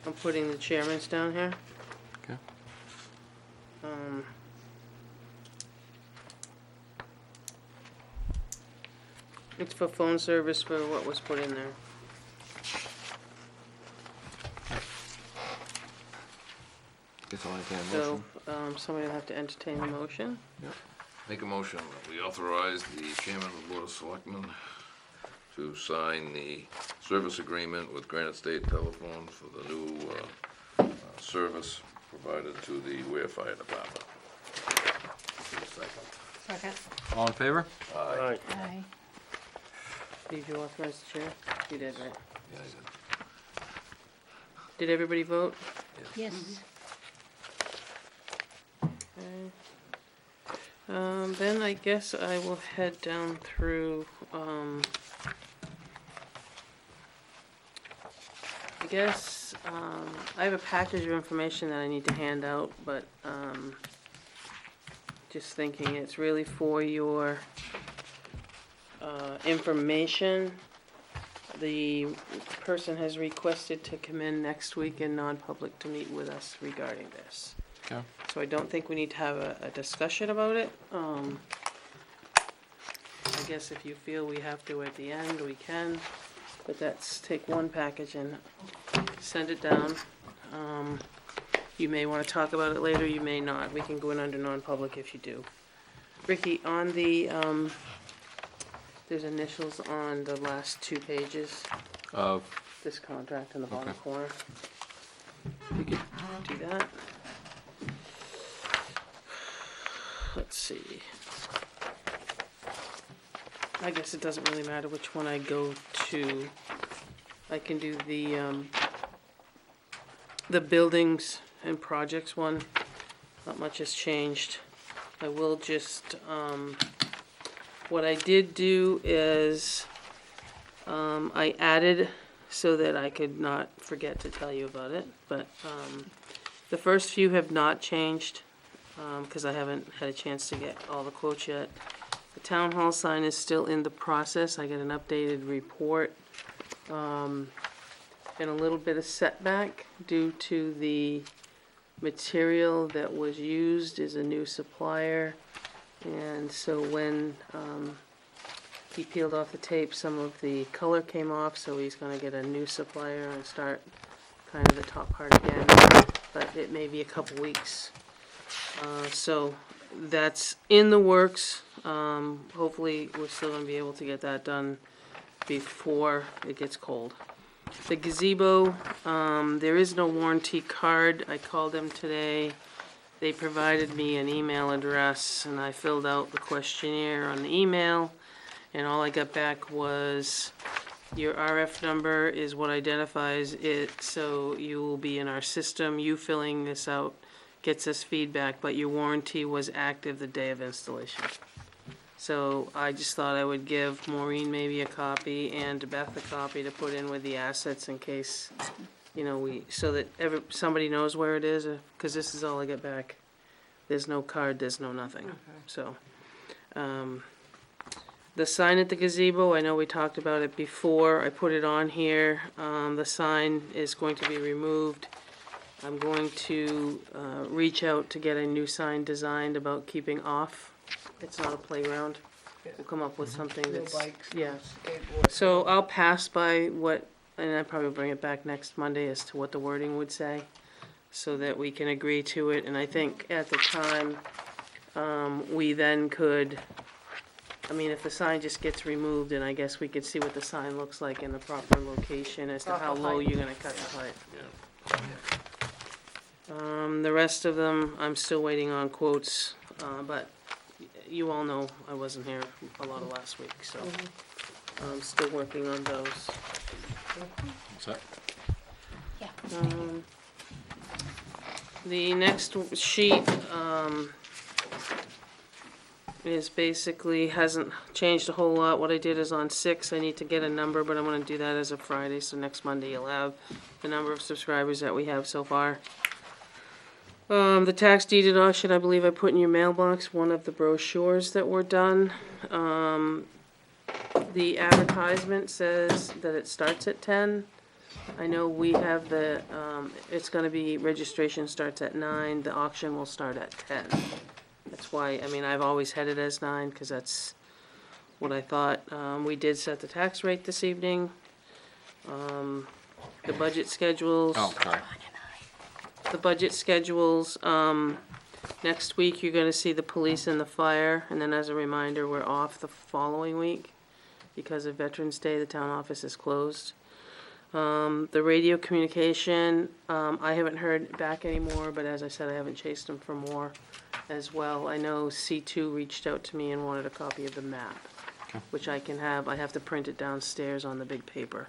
I'm putting the chairman's down here. Okay. It's for phone service for what was put in there. Guess I'll entertain a So, motion. somebody will have to entertain the motion. Make a motion that we authorize the chairman of the Board of Selectmen to sign the service agreement with Granite State Telephone for the new service provided to the Weare Fire Department. Second. All in favor? Aye. Aye. Did you authorize the chair? You did, right? Yeah, I did. Did everybody vote? Yes. Then I guess I will head down through, I have a package of information that I need to hand out, but, just thinking it's really for your, information. The person has requested to come in next week in non-public to meet with us regarding this. Okay. So I don't think we need to have a discussion about it. I guess if you feel we have to at the end, we can, but that's, take one package and send it down. You may wanna talk about it later, you may not. We can go in under non-public if you do. Ricky, on the, there's initials on the last 2 pages, Of, this contract in the bottom Okay. corner. If you could do that. Let's see. I guess it doesn't really matter which one I go to. I can do the buildings and projects one. Not much has changed. I will just, what I did do is, I added so that I could not forget to tell you about it, but, the first few have not changed, because I haven't had a chance to get all the quotes yet. The town hall sign is still in the process. I got an updated report, and a little bit of setback due to the material that was used is a new supplier. And so when, he peeled off the tape, some of the color came off, so he's gonna get a new supplier and start kind of the top part again. But it may be a couple weeks. So that's in the works. Hopefully, we're still gonna be able to get that done before it gets cold. The gazebo, there is no warranty card. I called them today. They provided me an email address, and I filled out the questionnaire on the email. And all I got back was, your RF number is what identifies it, so you will be in our system. You filling this out gets us feedback, but your warranty was active the day of installation. So I just thought I would give Maureen maybe a copy and Beth a copy to put in with the assets in case, you know, so that somebody knows where it is, because this is all I get back. There's no card, there's no nothing, so. The sign at the gazebo, I know we talked about it before, I put it on here. The sign is going to be removed. I'm going to reach out to get a new sign designed about keeping off. It's not a playground. We'll come up with something that's, yeah. So I'll pass by what, and I'll probably bring it back next Monday as to what the wording would say, so that we can agree to it. And I think at the time, we then could, I mean, if the sign just gets removed, then I guess we could see what the sign looks like in the proper location as to how low you're gonna cut the height. The rest of them, I'm still waiting on quotes, but you all know I wasn't here a lot of last week, so I'm still working on those. what's that? The next sheet, is basically, hasn't changed a whole lot. What I did is on 6, I need to get a number, but I'm gonna do that as of Friday, so next Monday you'll have the number of subscribers that we have so far. The tax deeded auction, I believe I put in your mailbox one of the brochures that were done. The advertisement says that it starts at 10. I know we have the, it's gonna be, registration starts at 9, the auction will start at 10. That's why, I mean, I've always had it as 9, because that's what I thought. We did set the tax rate this evening. The budget schedules. Oh, sorry. The budget schedules, next week you're gonna see the police and the fire, and then as a reminder, we're off the following week. Because of Veterans Day, the town office is closed. The radio communication, I haven't heard back anymore, but as I said, I haven't chased them for more as well. I know C2 reached out to me and wanted a copy of the map, which I can have. I have to print it downstairs on the big paper.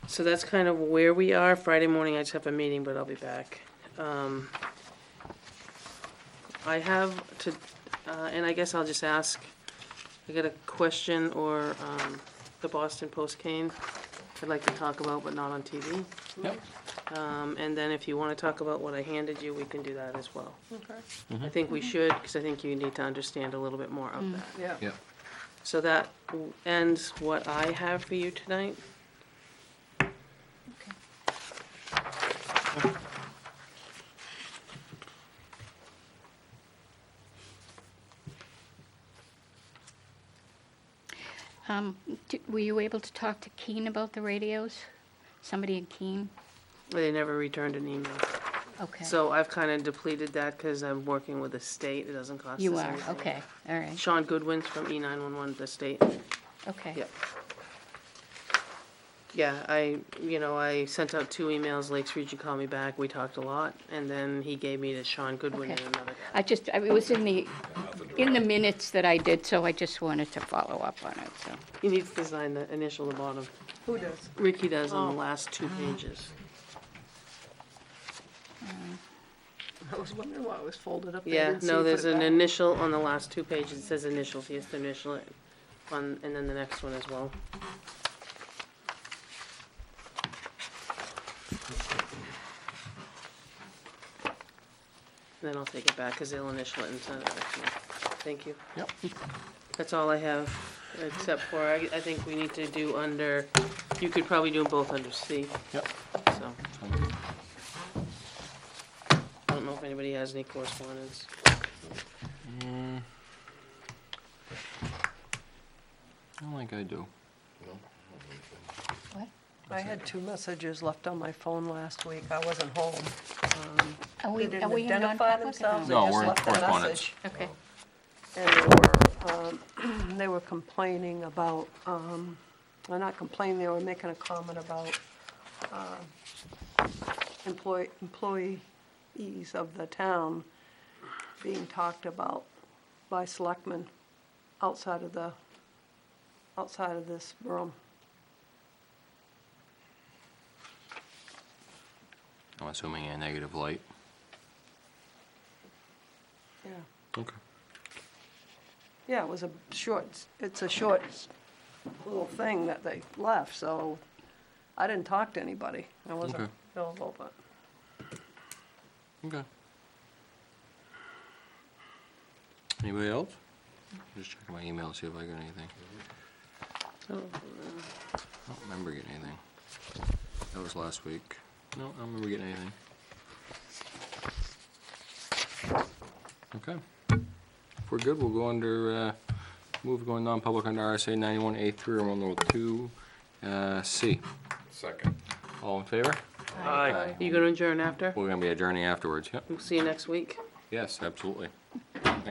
So that's kind of where we are. Friday morning, I just have a meeting, but I'll be back. I have to, and I guess I'll just ask, I got a question or the Boston Post-Cane I'd like to talk about, but not on TV. Yep. And then if you want to talk about what I handed you, we can do that as well. Okay. I think we should, because I think you need to understand a little bit more of that. Yeah. Yep. So that ends what I have for you tonight. Were you able to talk to Keene about the radios? Somebody in Keene? They never returned an email. Okay. So I've kind of depleted that because I'm working with the state. It doesn't cost us You are, anything. okay, all right, Sean Goodwin's from E911, the state. okay. Yep. Yeah, I sent out 2 emails. Lakes Region called me back. We talked a lot. And then he gave me to Sean Goodwin and Okay. another guy. It was in the minutes that I did, so I just wanted to follow up on it, so. He needs to sign the initial at the bottom. Who does? Ricky does on the last 2 pages. I was wondering why it was folded up there. I Yeah, didn't see no, you put there's it an back. initial on the last 2 pages. It says initials. He has to initial it on, and then the next one as well. Then I'll take it back because they'll initial it and send it back to me. Thank you. Yep. That's all I have, except for, I think we need to do under, you could probably do them both under C, Yep. so. I don't know if anybody has any correspondence. I don't think I do. What? I had 2 messages left on my phone last week. I wasn't home. Are we, They are we didn't in identify non-public or themselves, they No, just we're in left a correspondence. message. Okay, And they were complaining about, well, not complaining, they were making a comment about employees of the town being talked about by selectmen outside of this room. I'm assuming a negative light. Yeah. Okay. Yeah, it's a short little thing that they left, so I didn't talk to anybody. I wasn't Okay. available, but. Okay. Anybody else? Just checking my email, see if I got anything. I don't remember getting anything. That was last week. No, I don't remember getting anything. Okay. If we're good, we'll go under, going non-public under RSA 91A3 or 102, C. Second. All in favor? Aye. You gonna adjourn after? We're gonna be adjourning afterwards, yep. We'll see you next week. Yes, absolutely.